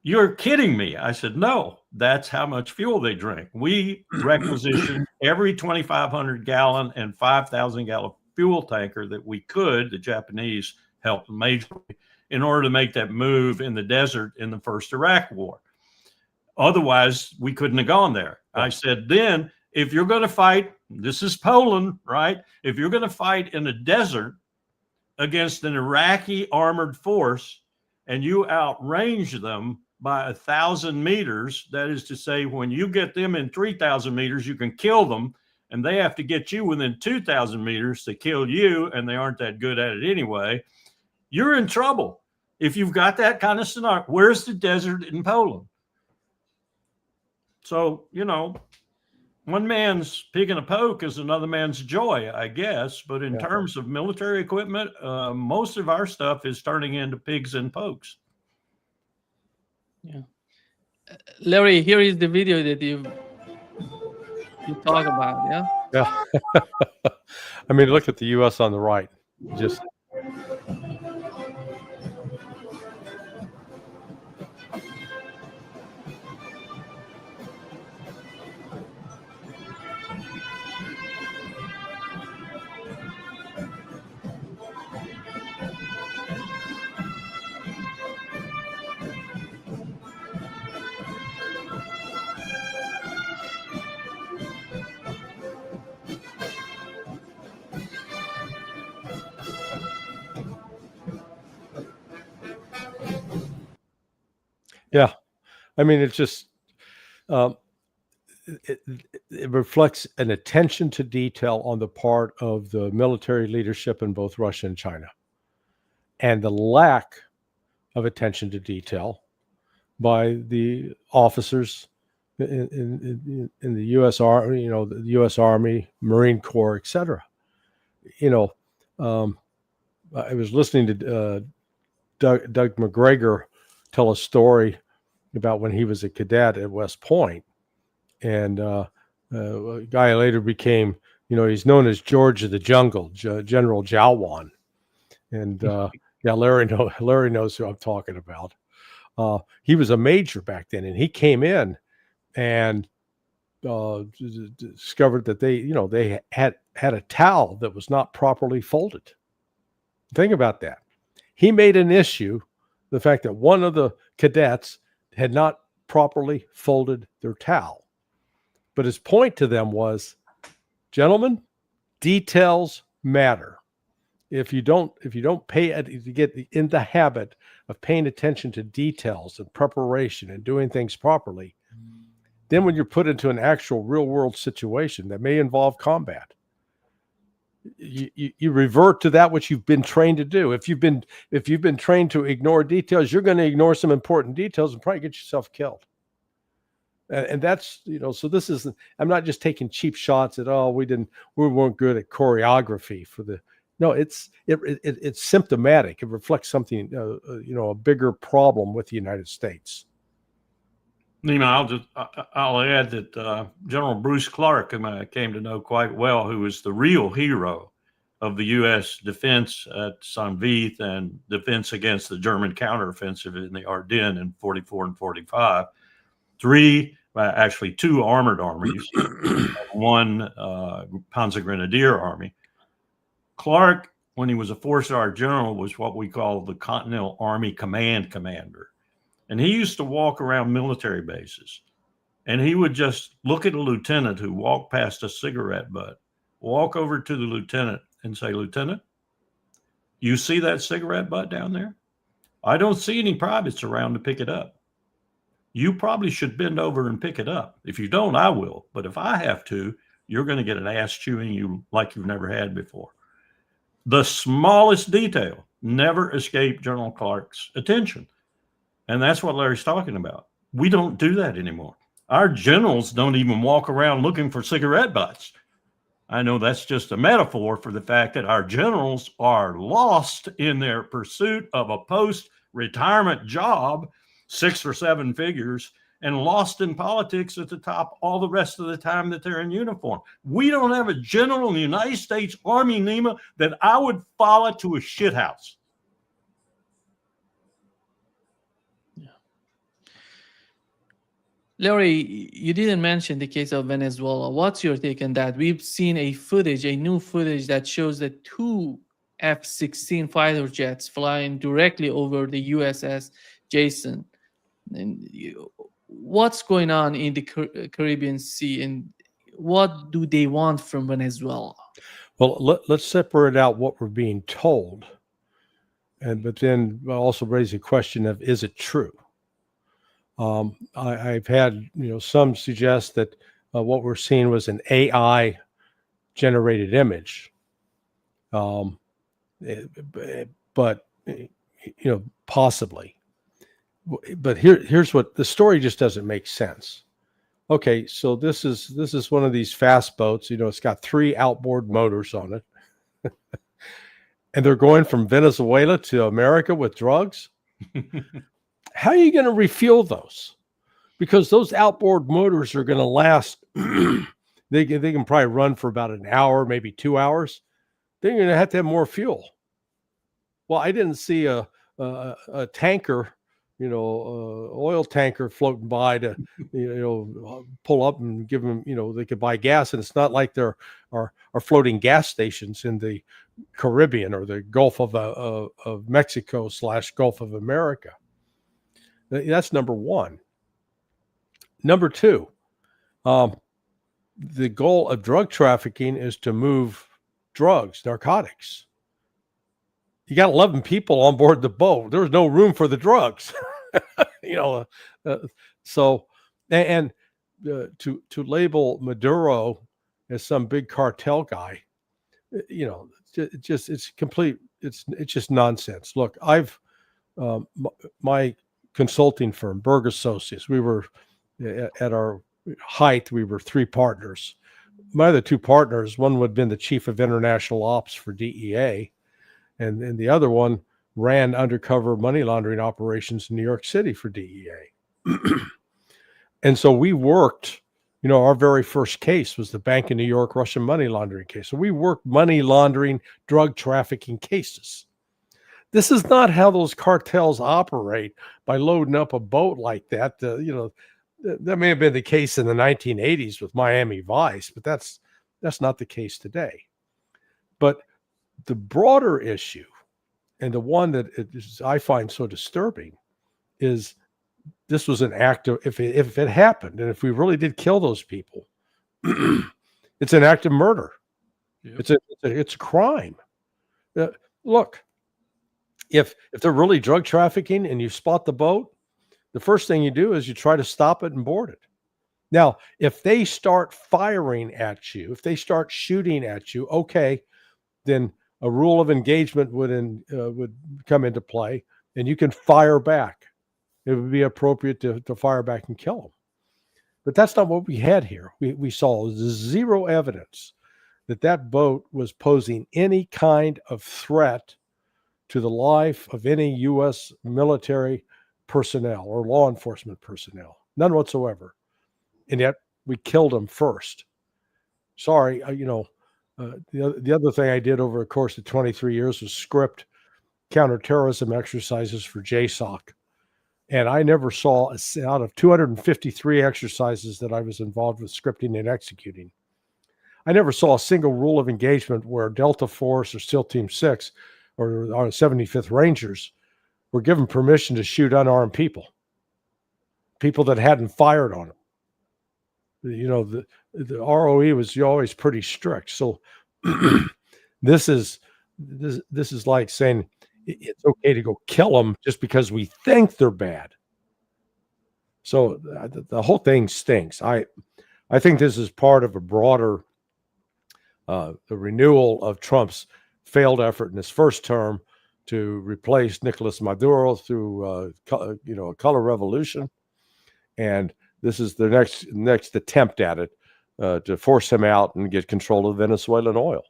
You're kidding me. I said, no, that's how much fuel they drink. We requisitioned every 2,500 gallon and 5,000 gallon fuel tanker that we could. The Japanese helped majorly in order to make that move in the desert in the first Iraq war. Otherwise, we couldn't have gone there. I said, then if you're going to fight, this is Poland, right? If you're going to fight in a desert against an Iraqi armored force and you outrange them by 1,000 meters, that is to say, when you get them in 3,000 meters, you can kill them, and they have to get you within 2,000 meters to kill you, and they aren't that good at it anyway, you're in trouble. If you've got that kind of scenario, where's the desert in Poland? So, one man's pig in a poke is another man's joy, I guess. But in terms of military equipment, most of our stuff is turning into pigs and pokes. Yeah. Larry, here is the video that you talk about. Yeah. Yeah. I mean, look at the U.S. on the right. Just. Yeah, I mean, it's just it reflects an attention to detail on the part of the military leadership in both Russia and China, and the lack of attention to detail by the officers in the U.S. Army, the U.S. Army, Marine Corps, etc. I was listening to Doug McGregor tell a story about when he was a cadet at West Point, and a guy later became, he's known as George of the Jungle, General Jawan, and Larry knows who I'm talking about. He was a major back then, and he came in and discovered that they had a towel that was not properly folded. Think about that. He made an issue the fact that one of the cadets had not properly folded their towel. But his point to them was, gentlemen, details matter. If you don't pay it, if you get in the habit of paying attention to details and preparation and doing things properly, then when you're put into an actual real world situation that may involve combat, you revert to that which you've been trained to do. If you've been trained to ignore details, you're going to ignore some important details and probably get yourself killed. And that's, so this is, I'm not just taking cheap shots at, we weren't good at choreography for the, no, it's symptomatic. It reflects something, a bigger problem with the United States. Nima, I'll add that General Bruce Clark, whom I came to know quite well, who was the real hero of the U.S. defense at Sanvith and defense against the German counteroffensive in the Ardennes in 44 and 45. Two armored armies, one Panzer Grenadier Army. Clark, when he was a four-star general, was what we call the Continental Army Command Commander. And he used to walk around military bases, and he would just look at a lieutenant who walked past a cigarette butt, walk over to the lieutenant and say, "Lieutenant, you see that cigarette butt down there? I don't see any privates around to pick it up. You probably should bend over and pick it up. If you don't, I will. But if I have to, you're going to get an ass chewing you like you've never had before." The smallest detail never escaped General Clark's attention. And that's what Larry's talking about. We don't do that anymore. Our generals don't even walk around looking for cigarette butts. I know that's just a metaphor for the fact that our generals are lost in their pursuit of a post-retirement job, 6 or 7 figures, and lost in politics at the top all the rest of the time that they're in uniform. We don't have a general in the United States Army, Nima, that I would follow to a shithouse. Larry, you didn't mention the case of Venezuela. What's your take on that? We've seen a new footage that shows that 2 F-16 fighter jets flying directly over the USS Jason. And what's going on in the Caribbean Sea, and what do they want from Venezuela? Well, let's separate out what we're being told, but then also raise the question of, is it true? I've had some suggest that what we're seeing was an AI generated image, but possibly. But here's what the story just doesn't make sense. Okay, so this is one of these fast boats. It's got 3 outboard motors on it, and they're going from Venezuela to America with drugs. How are you going to refuel those? Because those outboard motors are going to last. They can probably run for about an hour, maybe 2 hours. Then you're going to have more fuel. Well, I didn't see a tanker, oil tanker floating by to, pull up and give them, they could buy gas. And it's not like there are floating gas stations in the Caribbean or the Gulf of Mexico / Gulf of America. That's number one. Number two, the goal of drug trafficking is to move drugs, narcotics. You got 11 people on board the boat. There was no room for the drugs, So, to label Maduro as some big cartel guy, it's complete. It's just nonsense. Look, my consulting firm, Berg Associates, we were at our height, we were 3 partners. My other 2 partners, one would have been the chief of international ops for DEA, and the other one ran undercover money laundering operations in New York City for DEA. And so we worked, our very first case was the Bank of New York Russian money laundering case. So we worked money laundering, drug trafficking cases. This is not how those cartels operate, by loading up a boat like that. That may have been the case in the 1980s with Miami Vice, but that's not the case today. But the broader issue, and the one that I find so disturbing, is this was an act of, if it happened, and if we really did kill those people, it's an act of murder. Yep. It's a crime. Look, if they're really drug trafficking and you spot the boat, the first thing you do is you try to stop it and board it. Now, if they start firing at you, if they start shooting at you, okay, then a rule of engagement would come into play, and you can fire back. It would be appropriate to fire back and kill them. But that's not what we had here. We saw zero evidence that boat was posing any kind of threat to the life of any U.S. military personnel or law enforcement personnel. None whatsoever. And yet we killed them first. Sorry, the other thing I did over the course of 23 years was script counterterrorism exercises for JSOC. And I never saw, out of 253 exercises that I was involved with scripting and executing, I never saw a single rule of engagement where Delta Force or SEAL Team 6 or our 75th Rangers were given permission to shoot unarmed people that hadn't fired on them. The ROE was always pretty strict. So this is like saying it's okay to go kill them just because we think they're bad. So the whole thing stinks. I think this is part of a broader the renewal of Trump's failed effort in his first term to replace Nicolas Maduro through a color revolution, and this is the next attempt at it to force him out and get control of Venezuelan oil.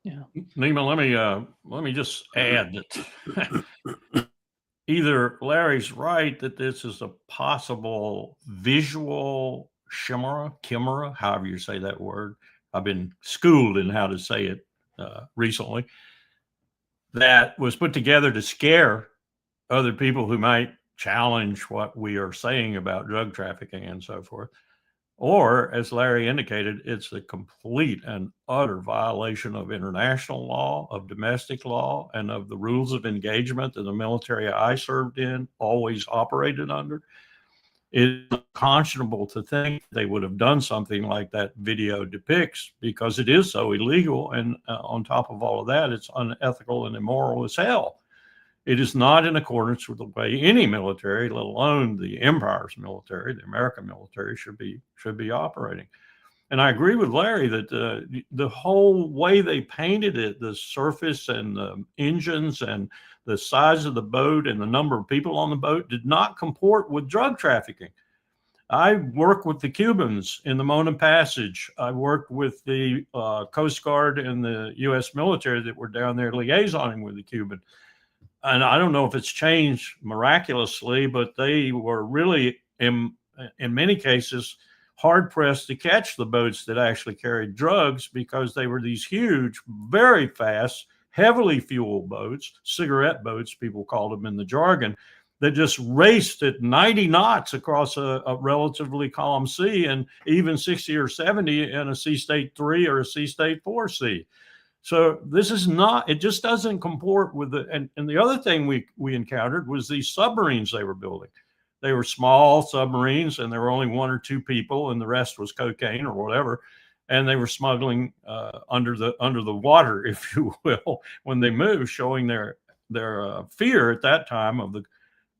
Yeah, Nima, let me just add that either Larry's right that this is a possible visual chimera, however you say that word. I've been schooled in how to say it recently. That was put together to scare other people who might challenge what we are saying about drug trafficking and so forth. Or, as Larry indicated, it's a complete and utter violation of international law, of domestic law, and of the rules of engagement that the military I served in always operated under. It's unconscionable to think they would have done something like that video depicts, because it is so illegal. And on top of all of that, it's unethical and immoral as hell. It is not in accordance with the way any military, let alone the empire's military, the American military, should be operating. And I agree with Larry that the whole way they painted it, the surface and the engines and the size of the boat and the number of people on the boat, did not comport with drug trafficking. I worked with the Cubans in the Mona Passage. I worked with the Coast Guard and the U.S. military that were down there liaisoning with the Cuban. And I don't know if it's changed miraculously, but they were really, in many cases, hard-pressed to catch the boats that actually carried drugs, because they were these huge, very fast, heavily fueled boats, cigarette boats, people called them in the jargon, that just raced at 90 knots across a relatively calm sea, and even 60 or 70 in a Sea State 3 or a Sea State 4C. So this is not, it just doesn't comport with and the other thing we encountered was these submarines they were building. They were small submarines, and there were only one or two people, and the rest was cocaine or whatever. And they were smuggling under the water, if you will, when they moved, showing their fear at that time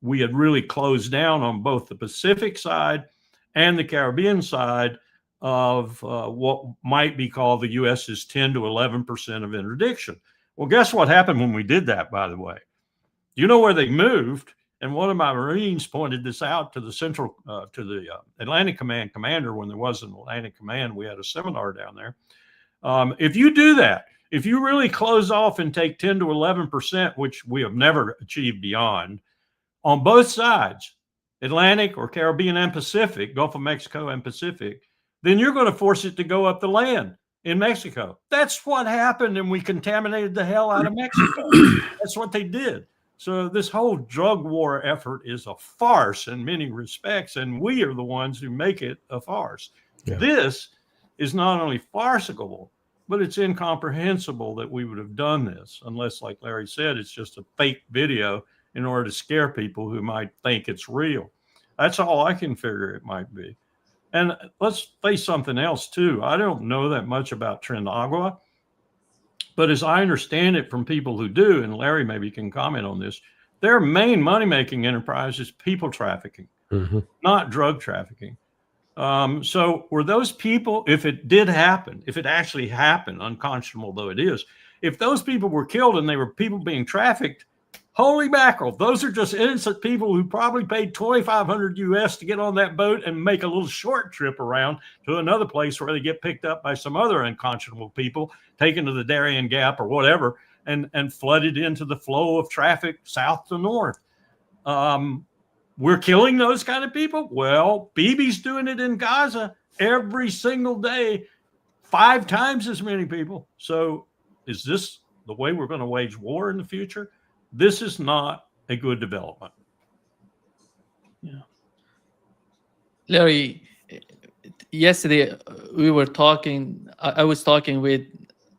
we had really closed down on both the Pacific side and the Caribbean side of what might be called the U.S.'s 10 to 11% of interdiction. Well, guess what happened when we did that, by the way? You know where they moved? And one of my Marines pointed this out to the Atlantic Command commander when there was an Atlantic Command. We had a seminar down there. If you do that, if you really close off and take 10 to 11%, which we have never achieved beyond, on both sides, Atlantic or Caribbean and Pacific, Gulf of Mexico and Pacific, then you're going to force it to go up the land in Mexico. That's what happened, and we contaminated the hell out of Mexico. That's what they did. So this whole drug war effort is a farce in many respects, and we are the ones who make it a farce. Yeah. This is not only farcical, but it's incomprehensible that we would have done this, unless, like Larry said, it's just a fake video in order to scare people who might think it's real. That's all I can figure it might be. And let's face something else too. I don't know that much about Trinagua, but as I understand it from people who do, and Larry maybe can comment on this, their main money-making enterprise is people trafficking, not drug trafficking. So were those people, if it did happen, if it actually happened, unconscionable though it is, if those people were killed and they were people being trafficked, holy mackerel, those are just innocent people who probably paid $2,500 US to get on that boat and make a little short trip around to another place where they get picked up by some other unconscionable people, taken to the Darien Gap or whatever, and flooded into the flow of traffic south to north. We're killing those kind of people. Well, Bibi's doing it in Gaza every single day, 5 times as many people. So is this the way we're going to wage war in the future? This is not a good development. Yeah. Larry, yesterday we were talking, I was talking with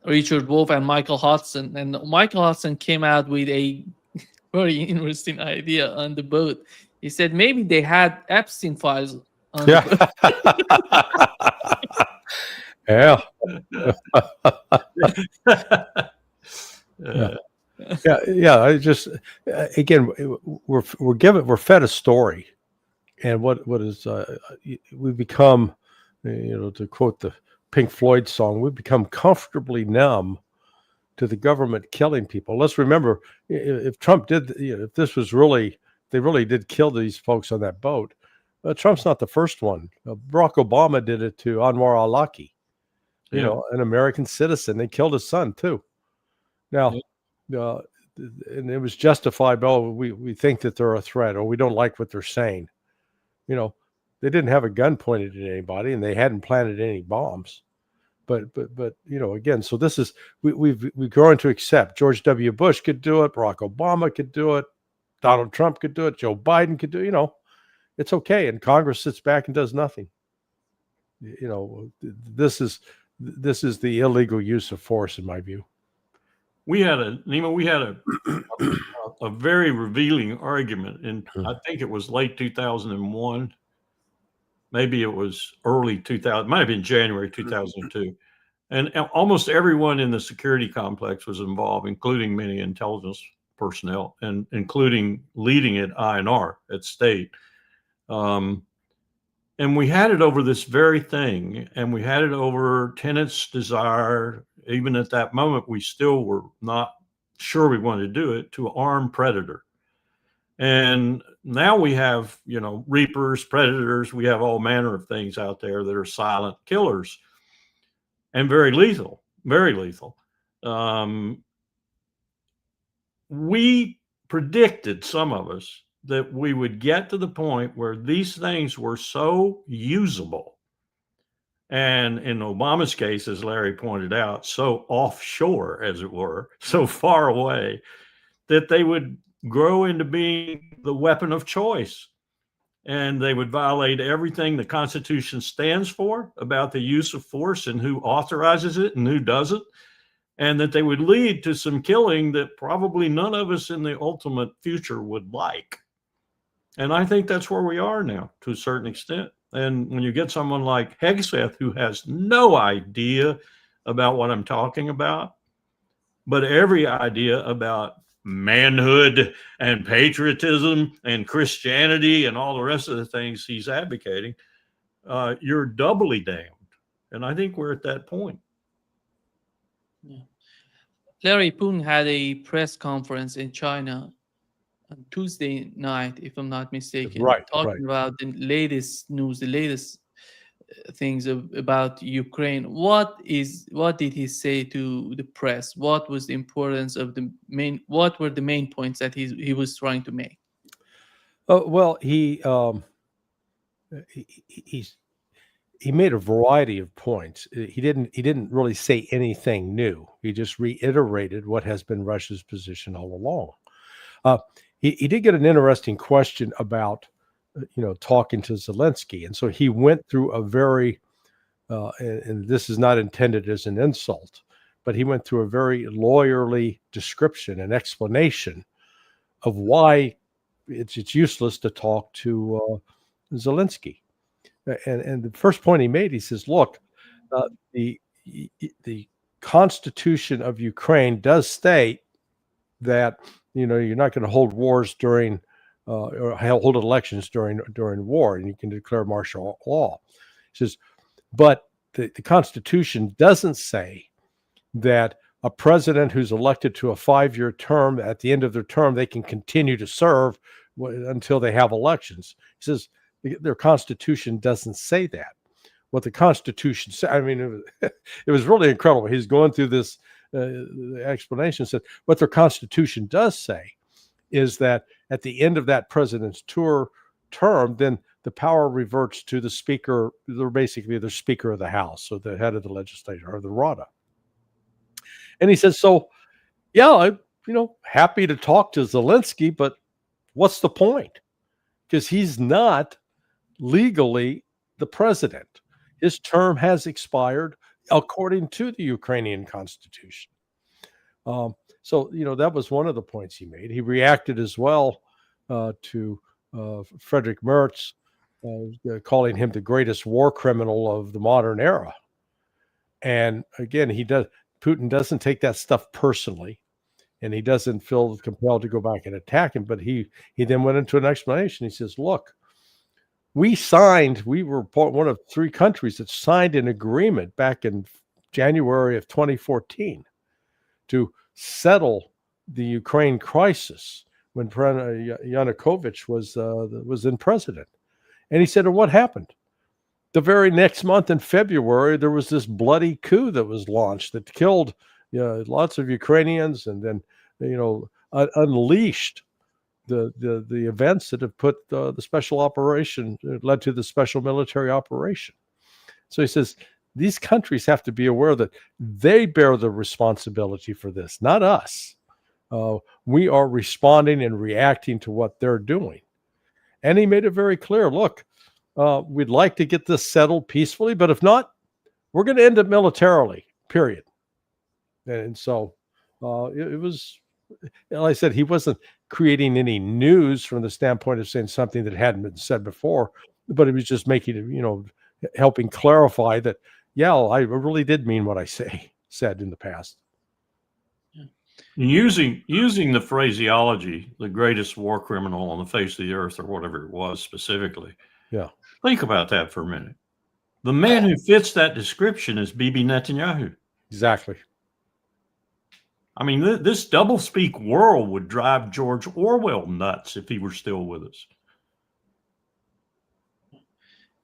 Richard Wolff and Michael Hudson, and Michael Hudson came out with a very interesting idea on the boat. He said maybe they had Epstein files on the boat. Yeah. I just, again, we're fed a story, and what is we become, to quote the Pink Floyd song, we've become comfortably numb to the government killing people. Let's remember, if Trump did, if this was really, they really did kill these folks on that boat. Trump's not the first one. Barack Obama did it to Anwar al-Awlaki, an American citizen. They killed his son too. Now, and it was justified. Oh, we think that they're a threat, or we don't like what they're saying. They didn't have a gun pointed at anybody, and they hadn't planted any bombs. But again, so this is we've grown to accept. George W. Bush could do it. Barack Obama could do it. Donald Trump could do it. Joe Biden could do it. It's okay. And Congress sits back and does nothing. This is the illegal use of force, in my view. We had a very revealing argument in, I think it was late 2001. Maybe it was early 2000, might have been January 2002. And almost everyone in the security complex was involved, including many intelligence personnel, and including leading at INR at State. And we had it over this very thing, and we had it over tenants' desire. Even at that moment, we still were not sure we wanted to do it, to arm Predator. And now we have, Reapers, Predators. We have all manner of things out there that are silent killers and very lethal, very lethal. We predicted, some of us, that we would get to the point where these things were so usable, and in Obama's case, as Larry pointed out, so offshore, as it were, so far away, that they would grow into being the weapon of choice. And they would violate everything the Constitution stands for about the use of force and who authorizes it and who doesn't. And that they would lead to some killing that probably none of us in the ultimate future would like. And I think that's where we are now, to a certain extent. And when you get someone like Hegseth, who has no idea about what I'm talking about, but every idea about manhood and patriotism and Christianity and all the rest of the things he's advocating, you're doubly damned. And I think we're at that point. Yeah. Larry, Putin had a press conference in China on Tuesday night, if I'm not mistaken, talking about the latest news, the latest things about Ukraine. What did he say to the press? What was the importance of what were the main points that he was trying to make? Well, he made a variety of points. He didn't really say anything new. He just reiterated what has been Russia's position all along. He did get an interesting question about, talking to Zelensky. And so he went through a very, and this is not intended as an insult, but he went through a very lawyerly description and explanation of why it's useless to talk to Zelensky. And the first point he made, he says, look, the Constitution of Ukraine does state that, you're not going to hold wars during or hold elections during war, and you can declare martial law. He says, but the Constitution doesn't say that a president who's elected to a 5-year term, at the end of their term, they can continue to serve until they have elections. He says their Constitution doesn't say that. What the Constitution said, I mean, it was really incredible. He's going through this explanation. Said what their Constitution does say is that at the end of that president's term, then the power reverts to the speaker. They're basically the Speaker of the House, or the head of the legislature, or the Rada. And he says, so, yeah, I'm, happy to talk to Zelensky, but what's the point? Because he's not legally the president. His term has expired according to the Ukrainian Constitution. So, that was one of the points he made. He reacted as well to Frederick Merz, calling him the greatest war criminal of the modern era. And again, Putin doesn't take that stuff personally, and he doesn't feel compelled to go back and attack him. But he then went into an explanation. He says, look, we were one of 3 countries that signed an agreement back in January of 2014 to settle the Ukraine crisis when Yanukovych was in president. And he said, and what happened? The very next month in February, there was this bloody coup that was launched that killed lots of Ukrainians, and then unleashed the events that have put the special operation, led to the special military operation. So he says these countries have to be aware that they bear the responsibility for this, not us. We are responding and reacting to what they're doing. And he made it very clear, look, we'd like to get this settled peacefully, but if not, we're going to end it militarily, period. And so it was, like I said, he wasn't creating any news from the standpoint of saying something that hadn't been said before, but he was just making it, helping clarify that, yeah, I really did mean what I said in the past. Using the phraseology, the greatest war criminal on the face of the earth, or whatever it was specifically. Yeah. Think about that for a minute. The man who fits that description is Bibi Netanyahu. Exactly. I mean, this doublespeak world would drive George Orwell nuts if he were still with us.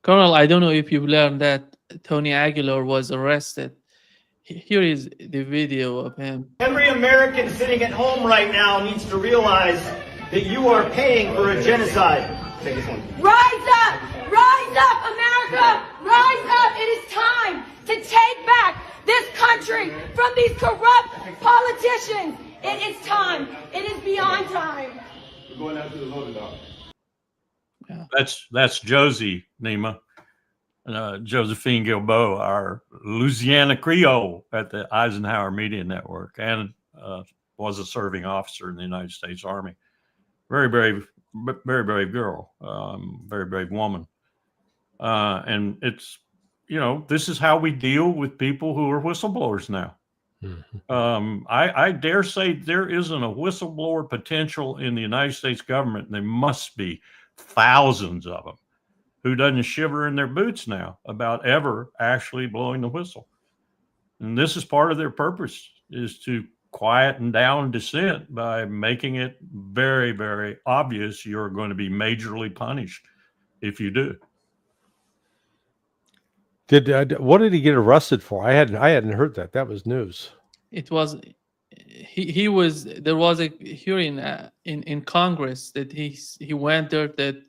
Colonel, I don't know if you've learned that Tony Aguilar was arrested. Here is the video of him. Every American sitting at home right now needs to realize that you are paying for a genocide. Take this one. Rise up, America, rise up. It is time to take back this country from these corrupt politicians. It is time. It is beyond time. We're going out to the voting dog. Yeah. That's Josie, Nima. Josephine Guilbeault, our Louisiana Creole at the Eisenhower Media Network, and was a serving officer in the United States Army. Very brave girl, very brave woman. And it's, this is how we deal with people who are whistleblowers now. Mm-hmm. I dare say there isn't a whistleblower potential in the United States government. There must be thousands of them who doesn't shiver in their boots now about ever actually blowing the whistle. And this is part of their purpose, is to quieten down dissent by making it very, very obvious you're going to be majorly punished if you do. What did he get arrested for? I hadn't heard that. That was news. It was there was a hearing in Congress that he went there, that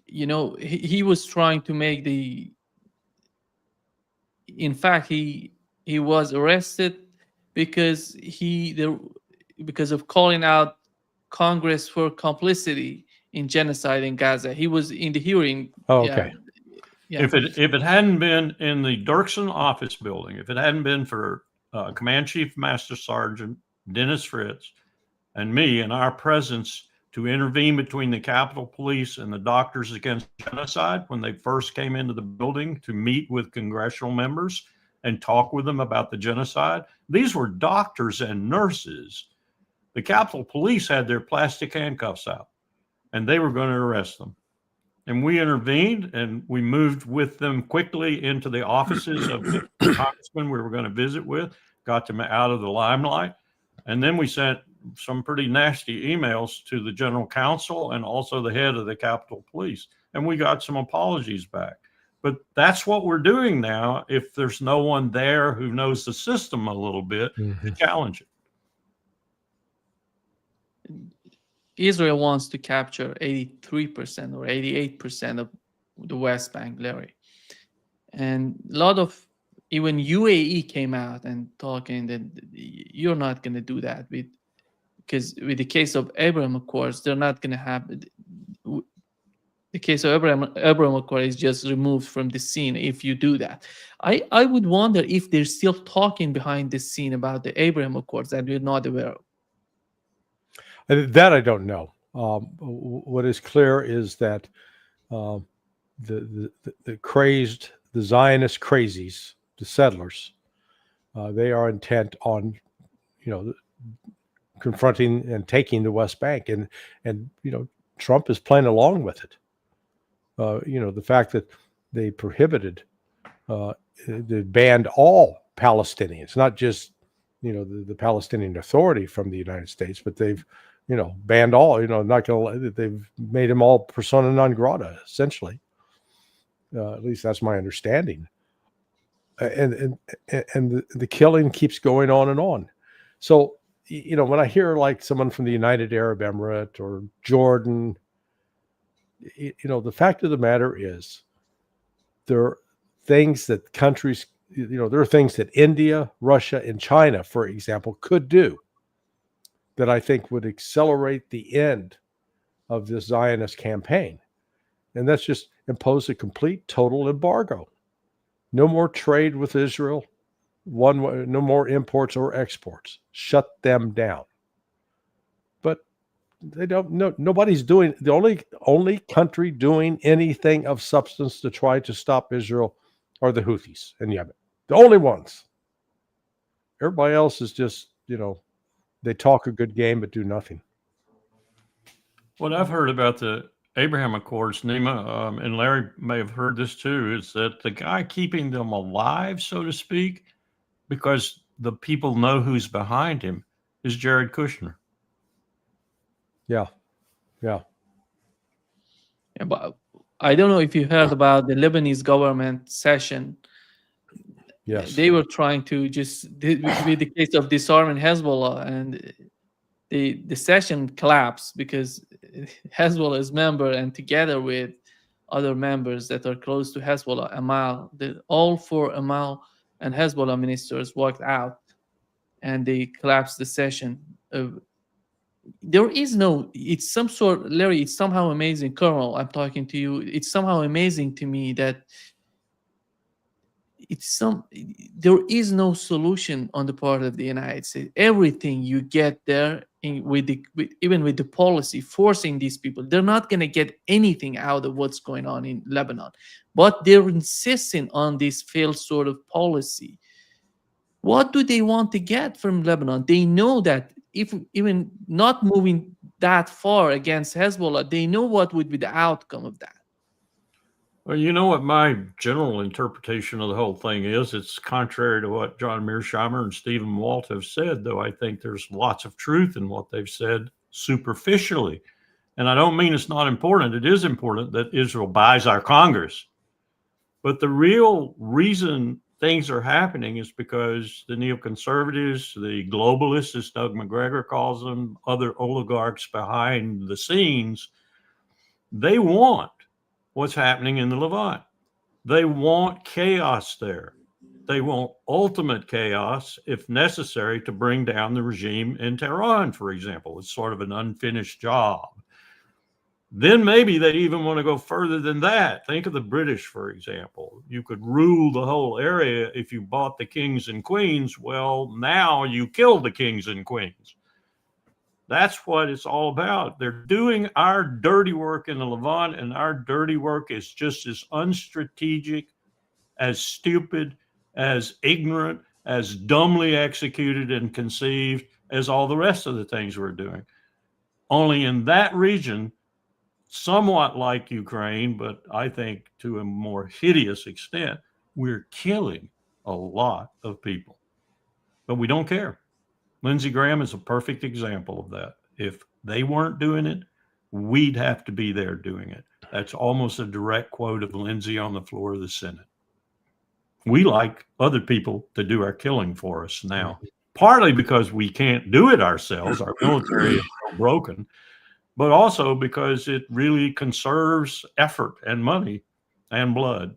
he was trying to make in fact he was arrested because of calling out Congress for complicity in genocide in Gaza. He was in the hearing. Oh, okay. Yeah. If it hadn't been in the Dirksen office building, if it hadn't been for Command Chief Master Sergeant Dennis Fritz and me and our presence to intervene between the Capitol Police and the Doctors Against Genocide when they first came into the building to meet with congressional members and talk with them about the genocide. These were doctors and nurses. The Capitol Police had their plastic handcuffs out, and they were going to arrest them. And we intervened, and we moved with them quickly into the offices of the congressman we were going to visit with, got them out of the limelight. And then we sent some pretty nasty emails to the general counsel and also the head of the Capitol Police. And we got some apologies back. But that's what we're doing now if there's no one there who knows the system a little bit to challenge it. Israel wants to capture 83% or 88% of the West Bank, Larry. And a lot of, even UAE came out and talking that you're not going to do that because with the case of Abraham Accords, they're not going to have, the case of Abraham Accord is just removed from the scene if you do that. I would wonder if they're still talking behind the scene about the Abraham Accords that we're not aware of. That I don't know. What is clear is that the crazed, the Zionist crazies, the settlers, they are intent on, confronting and taking the West Bank, and Trump is playing along with it. The fact that they prohibited, they banned all Palestinians, not just the Palestinian Authority from the United States, but they've banned all, they've made them all persona non grata, essentially. At least that's my understanding. And the killing keeps going on and on. So, when I hear like someone from the United Arab Emirates or Jordan, the fact of the matter is there are things that countries, there are things that India, Russia, and China, for example, could do that I think would accelerate the end of this Zionist campaign. And that's just impose a complete total embargo. No more trade with Israel, no more imports or exports. Shut them down. But they don't know. Nobody's doing, the only country doing anything of substance to try to stop Israel are the Houthis in Yemen. The only ones. Everybody else is just, they talk a good game but do nothing. What I've heard about the Abraham Accords, Nima, and Larry may have heard this too, is that the guy keeping them alive, so to speak, because the people know who's behind him, is Jared Kushner. Yeah. But I don't know if you heard about the Lebanese government session. Yes. They were trying to just, with the case of disarming Hezbollah, and the session collapsed because Hezbollah is member, and together with other members that are close to Hezbollah, Amal, all four Amal and Hezbollah ministers walked out, and they collapsed the session. There is no, it's some sort, Larry, it's somehow amazing, Colonel, I'm talking to you, it's somehow amazing to me that there is no solution on the part of the United States. Everything you get there, even with the policy forcing these people, they're not going to get anything out of what's going on in Lebanon. But they're insisting on this failed sort of policy. What do they want to get from Lebanon? They know that if even not moving that far against Hezbollah, they know what would be the outcome of that. Well, you know what my general interpretation of the whole thing is? It's contrary to what John Mearsheimer and Stephen Walt have said, though I think there's lots of truth in what they've said superficially. And I don't mean it's not important. It is important that Israel buys our Congress. But the real reason things are happening is because the neoconservatives, the globalists, as Doug McGregor calls them, other oligarchs behind the scenes, they want what's happening in the Levant. They want chaos there. They want ultimate chaos, if necessary, to bring down the regime in Tehran, for example. It's sort of an unfinished job. Then maybe they even want to go further than that. Think of the British, for example. You could rule the whole area if you bought the kings and queens. Well, now you kill the kings and queens. That's what it's all about. They're doing our dirty work in the Levant, and our dirty work is just as unstrategic, as stupid, as ignorant, as dumbly executed and conceived as all the rest of the things we're doing. Only in that region, somewhat like Ukraine, but I think to a more hideous extent, we're killing a lot of people. But we don't care. Lindsey Graham is a perfect example of that. If they weren't doing it, we'd have to be there doing it. That's almost a direct quote of Lindsey on the floor of the Senate. We like other people to do our killing for us now, partly because we can't do it ourselves. Our military is so broken, but also because it really conserves effort and money and blood,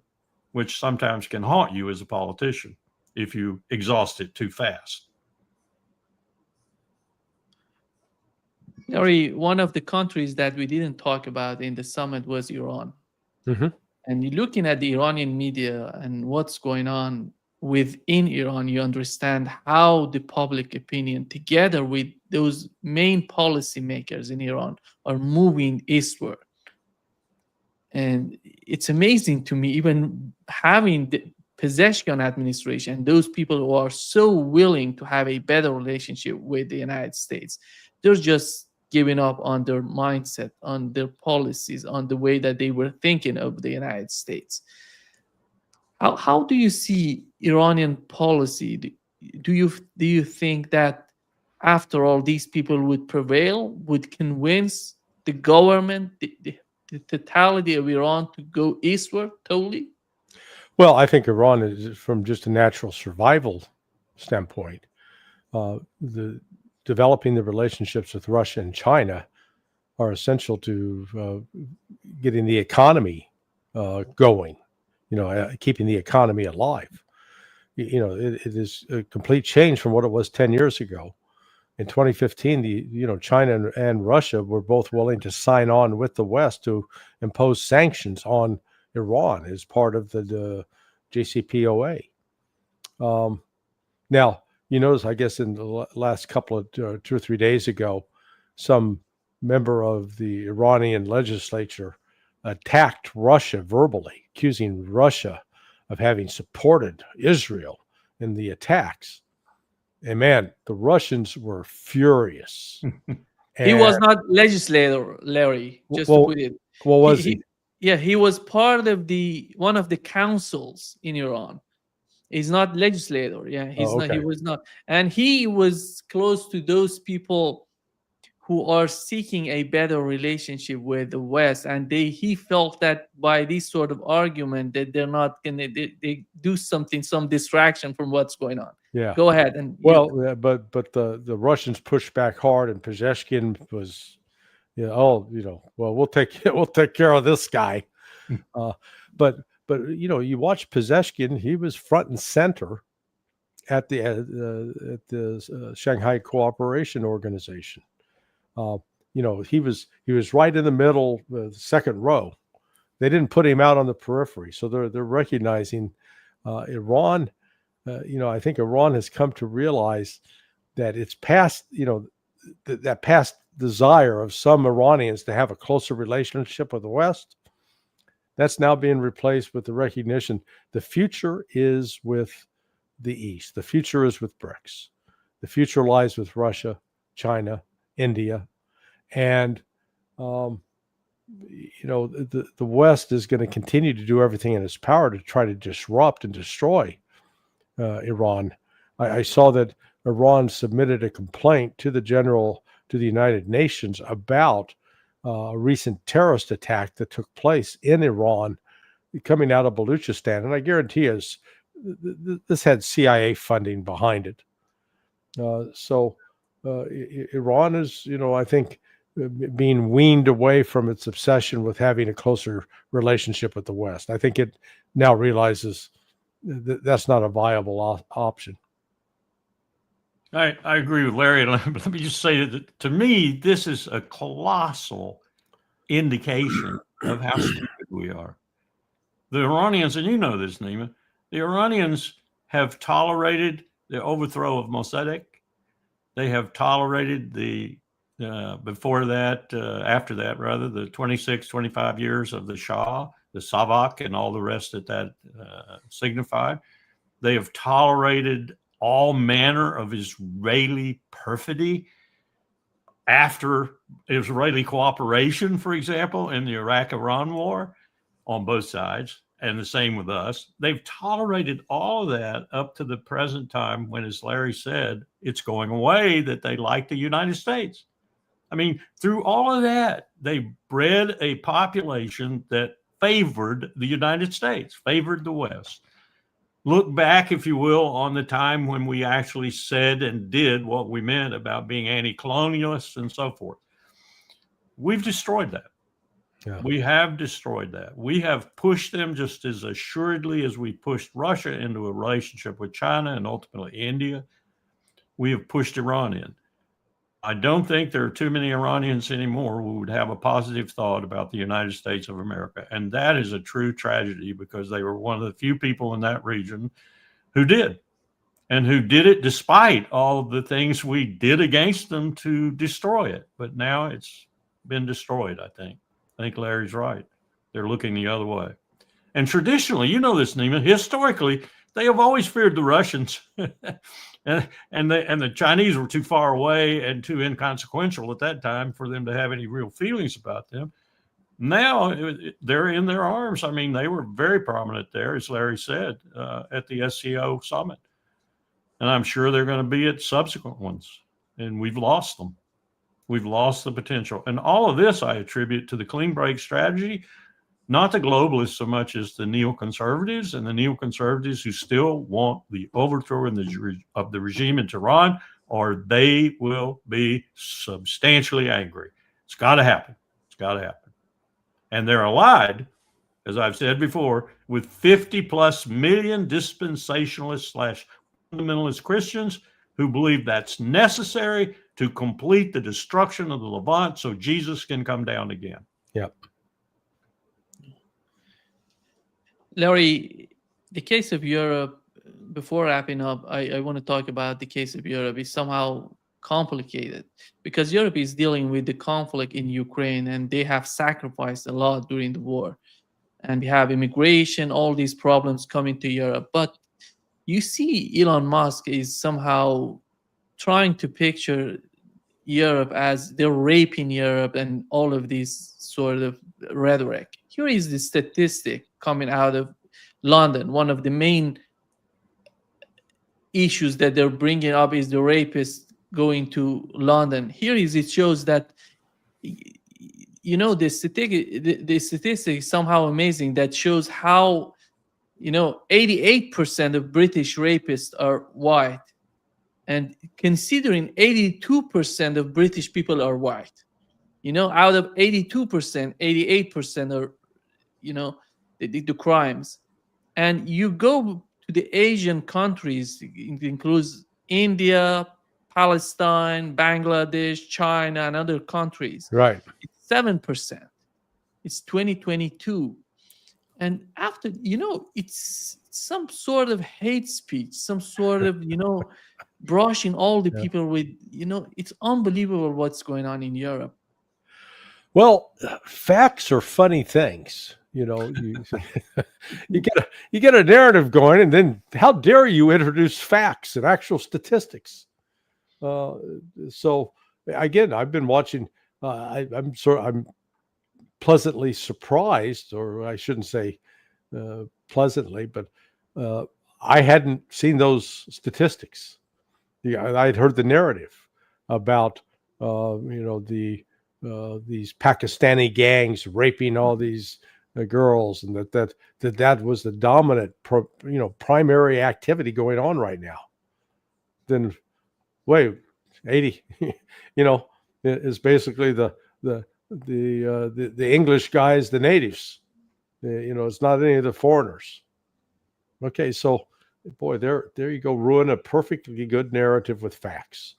which sometimes can haunt you as a politician if you exhaust it too fast. Larry, one of the countries that we didn't talk about in the summit was Iran. Mm-hmm. And you're looking at the Iranian media and what's going on within Iran, you understand how the public opinion, together with those main policymakers in Iran, are moving eastward. And it's amazing to me, even having the Pezeshkian administration, those people who are so willing to have a better relationship with the United States, they're just giving up on their mindset, on their policies, on the way that they were thinking of the United States. How do you see Iranian policy? Do you think that after all these people would prevail, would convince the government, the totality of Iran to go eastward totally? Well, I think Iran is, from just a natural survival standpoint, developing the relationships with Russia and China are essential to getting the economy going, keeping the economy alive. It is a complete change from what it was 10 years ago. In 2015, China and Russia were both willing to sign on with the West to impose sanctions on Iran as part of the JCPOA. Now, you notice, I guess, in the last couple of 2 or 3 days ago, some member of the Iranian legislature attacked Russia verbally, accusing Russia of having supported Israel in the attacks. And man, the Russians were furious. He was not legislator, Larry, just to put it. What was he? Yeah, he was part of one of the councils in Iran. He's not legislator. Yeah, he's not. He was not, and he was close to those people who are seeking a better relationship with the West, and he felt that by this sort of argument that they're not gonna they do something, some distraction from what's going on. Yeah, go ahead. And but the Russians pushed back hard, and Pezeshkian was, we'll take care of this guy, but you watch Pezeshkian, he was front and center at the Shanghai Cooperation Organization. He was right in the middle, the second row. They didn't put him out on the periphery, so they're recognizing Iran. I think Iran has come to realize that it's past, that past desire of some Iranians to have a closer relationship with the West. That's now being replaced with the recognition the future is with the East. The future is with BRICS. The future lies with Russia, China, India, and the West is going to continue to do everything in its power to try to disrupt and destroy Iran. I saw that Iran submitted a complaint to the United Nations about a recent terrorist attack that took place in Iran, coming out of Baluchistan, and I guarantee us this had CIA funding behind it. So Iran is, I think, being weaned away from its obsession with having a closer relationship with the West. I think it now realizes that's not a viable option. I agree with Larry. Let me just say that to me, this is a colossal indication of how stupid we are. The Iranians, and you know this, Nima, the Iranians have tolerated the overthrow of Mossadegh. They have tolerated the Before that, after that, rather, the 26, 25 years of the Shah, the Savak, and all the rest that signified. They have tolerated all manner of Israeli perfidy after Israeli cooperation, for example, in the Iraq-Iran war on both sides, and the same with us. They've tolerated all of that up to the present time when, as Larry said, it's going away that they like the United States. I mean, through all of that, they bred a population that favored the United States, favored the West. Look back, if you will, on the time when we actually said and did what we meant about being anti-colonialists and so forth. We've destroyed that. Yeah. We have destroyed that. We have pushed them just as assuredly as we pushed Russia into a relationship with China and ultimately India. We have pushed Iran in. I don't think there are too many Iranians anymore who would have a positive thought about the United States of America. And that is a true tragedy because they were one of the few people in that region who did, and who did it despite all of the things we did against them to destroy it. But now it's been destroyed, I think. I think Larry's right. They're looking the other way. And traditionally, you know this, Nima, historically, they have always feared the Russians. And the Chinese were too far away and too inconsequential at that time for them to have any real feelings about them. Now they're in their arms. I mean, they were very prominent there, as Larry said, at the SCO summit. And I'm sure they're going to be at subsequent ones. And we've lost them. We've lost the potential. And all of this I attribute to the clean break strategy, not the globalists so much as the neoconservatives, and the neoconservatives who still want the overthrow of the regime in Tehran, or they will be substantially angry. It's got to happen. It's got to happen. And they're allied, as I've said before, with 50 plus million dispensationalist / fundamentalist Christians who believe that's necessary to complete the destruction of the Levant so Jesus can come down again. Yep. Larry, the case of Europe, before wrapping up, I want to talk about the case of Europe. It's somehow complicated because Europe is dealing with the conflict in Ukraine, and they have sacrificed a lot during the war. And we have immigration, all these problems coming to Europe. But you see Elon Musk is somehow trying to picture Europe as they're raping Europe and all of these sort of rhetoric. Here is the statistic coming out of London. One of the main issues that they're bringing up is the rapist going to London. Here is, it shows that, you know, the statistic is somehow amazing that shows how, you know, 88% of British rapists are white. And considering 82% of British people are white, you know, out of 82%, 88% are, you know, the crimes. And you go to the Asian countries, it includes India, Palestine, Bangladesh, China, and other countries. Right. It's 7%. It's 2022. And after, you know, it's some sort of hate speech, some sort of, you know, brushing all the people with, you know, it's unbelievable what's going on in Europe. Well, facts are funny things. You know, you get a narrative going, and then how dare you introduce facts and actual statistics? So again, I've been watching. I'm pleasantly surprised, or I shouldn't say pleasantly, but I hadn't seen those statistics. I'd heard the narrative about you know, these Pakistani gangs raping all these girls, and that was the dominant primary activity going on right now. Then wait, 80 you know, is basically the English guys, the natives. You know, it's not any of the foreigners. Okay, so boy, there you go, ruin a perfectly good narrative with facts.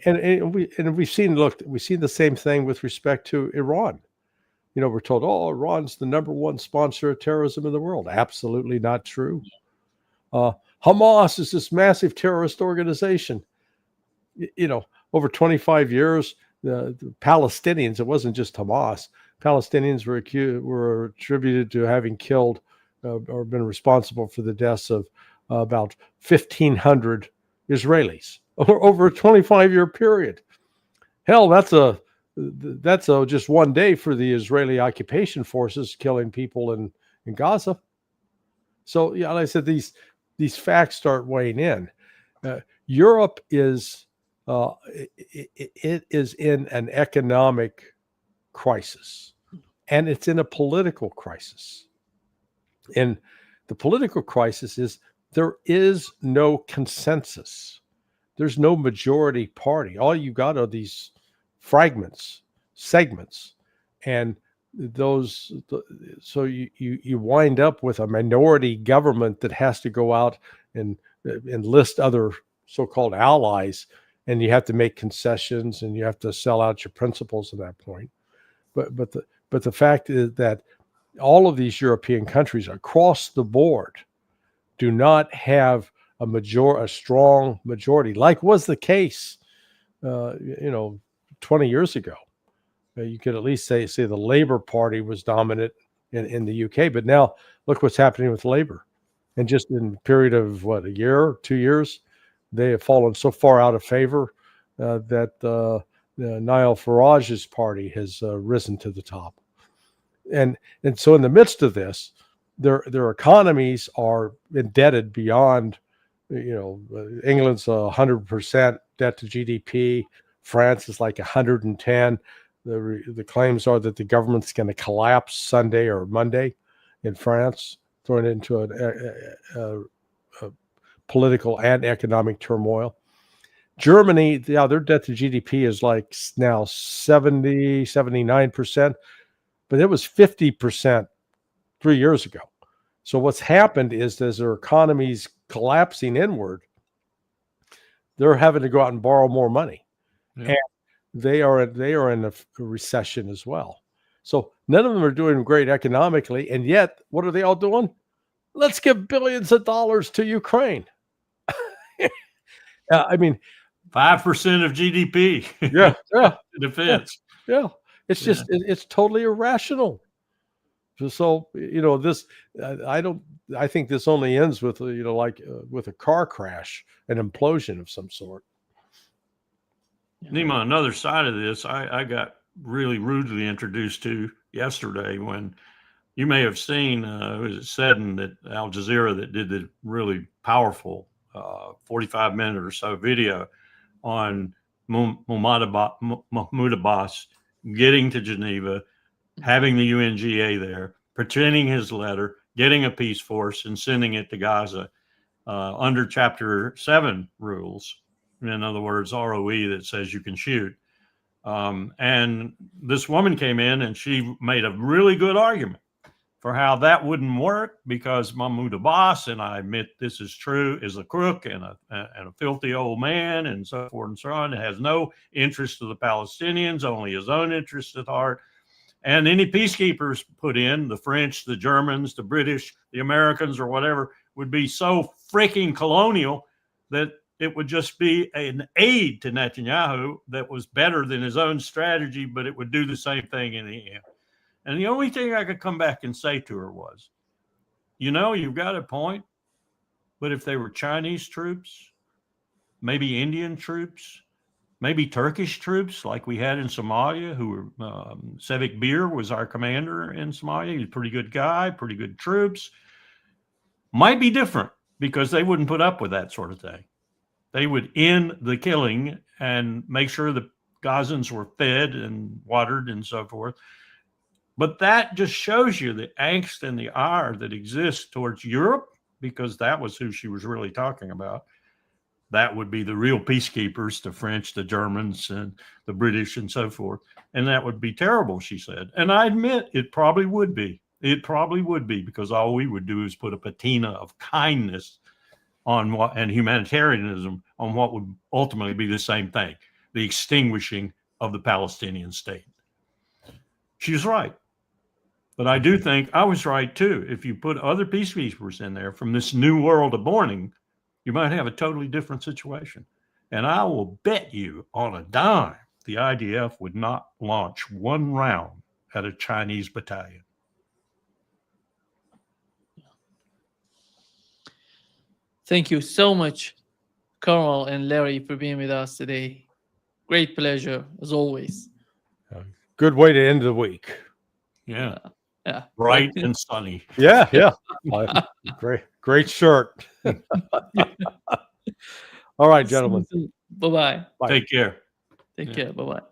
and we've seen the same thing with respect to Iran. You know, we're told, oh, Iran's the #1 sponsor of terrorism in the world. Absolutely not true. Hamas is this massive terrorist organization. You know, over 25 years, the Palestinians, it wasn't just Hamas. Palestinians were attributed to having killed or been responsible for the deaths of about 1,500 Israelis over a 25-year period. Hell, that's just one day for the Israeli occupation forces killing people in Gaza. So, yeah, like I said, these facts start weighing in. Europe is it is in an economic crisis, and it's in a political crisis. And the political crisis is there is no consensus. There's no majority party. All you got are these segments, and those. So you wind up with a minority government that has to go out and enlist other so-called allies, and you have to make concessions and you have to sell out your principles at that point. But the fact is that all of these European countries across the board do not have a strong majority, like was the case, 20 years ago. You could at least say the Labour Party was dominant in the UK, but now look what's happening with Labour. And just in a period of a year, 2 years, they have fallen so far out of favor that Nigel Farage's party has risen to the top. And so in the midst of this, their economies are indebted beyond, England's 100% debt to GDP. France is like 110. The claims are that the government's going to collapse Sunday or Monday in France, throwing it into a political and economic turmoil. Germany, their debt to GDP is like now 70, 79%, but it was 50% 3 years ago. So what's happened is as their economy's collapsing inward, they're having to go out and borrow more money. Yeah. And they are in a recession as well. So none of them are doing great economically. And yet, what are they all doing? Let's give billions of dollars to Ukraine. I mean, 5% of GDP. Yeah. Defense. Yeah. It's just, it's totally irrational. So, this, I think this only ends with, with a car crash, an implosion of some sort. Nima, another side of this, I got really rudely introduced to yesterday when you may have seen, was it Seddon at Al Jazeera that did the really powerful 45-minute or so video on Mahmoud Abbas getting to Geneva, having the UNGA there, pretending his letter, getting a peace force and sending it to Gaza under Chapter 7 rules. In other words, ROE that says you can shoot. And this woman came in and she made a really good argument for how that wouldn't work because Mahmoud Abbas, and I admit this is true, is a crook and a filthy old man and so forth and so on. It has no interest to the Palestinians, only his own interest at heart. And any peacekeepers put in, the French, the Germans, the British, the Americans, or whatever, would be so freaking colonial that it would just be an aid to Netanyahu that was better than his own strategy, but it would do the same thing in the end. And the only thing I could come back and say to her was, you've got a point, but if they were Chinese troops, maybe Indian troops, maybe Turkish troops like we had in Somalia, who were, Sevik Bir was our commander in Somalia. He's a pretty good guy, pretty good troops. Might be different because they wouldn't put up with that sort of thing. They would end the killing and make sure the Gazans were fed and watered and so forth. But that just shows you the angst and the ire that exists towards Europe, because that was who she was really talking about. That would be the real peacekeepers, the French, the Germans, and the British, and so forth. And that would be terrible, she said. And I admit it probably would be. It probably would be, because all we would do is put a patina of kindness on what, and humanitarianism on what would ultimately be the same thing, the extinguishing of the Palestinian state. She was right. But I do think I was right too. If you put other peacekeepers in there from this new world of morning, you might have a totally different situation. And I will bet you on a dime the IDF would not launch one round at a Chinese battalion. Thank you so much, Carl and Larry, for being with us today. Great pleasure, as always. Good way to end the week. Yeah. Yeah. Bright and sunny. Yeah, yeah. Great shirt. All right, gentlemen. Bye-bye. Bye. Take care. Take care. Bye-bye.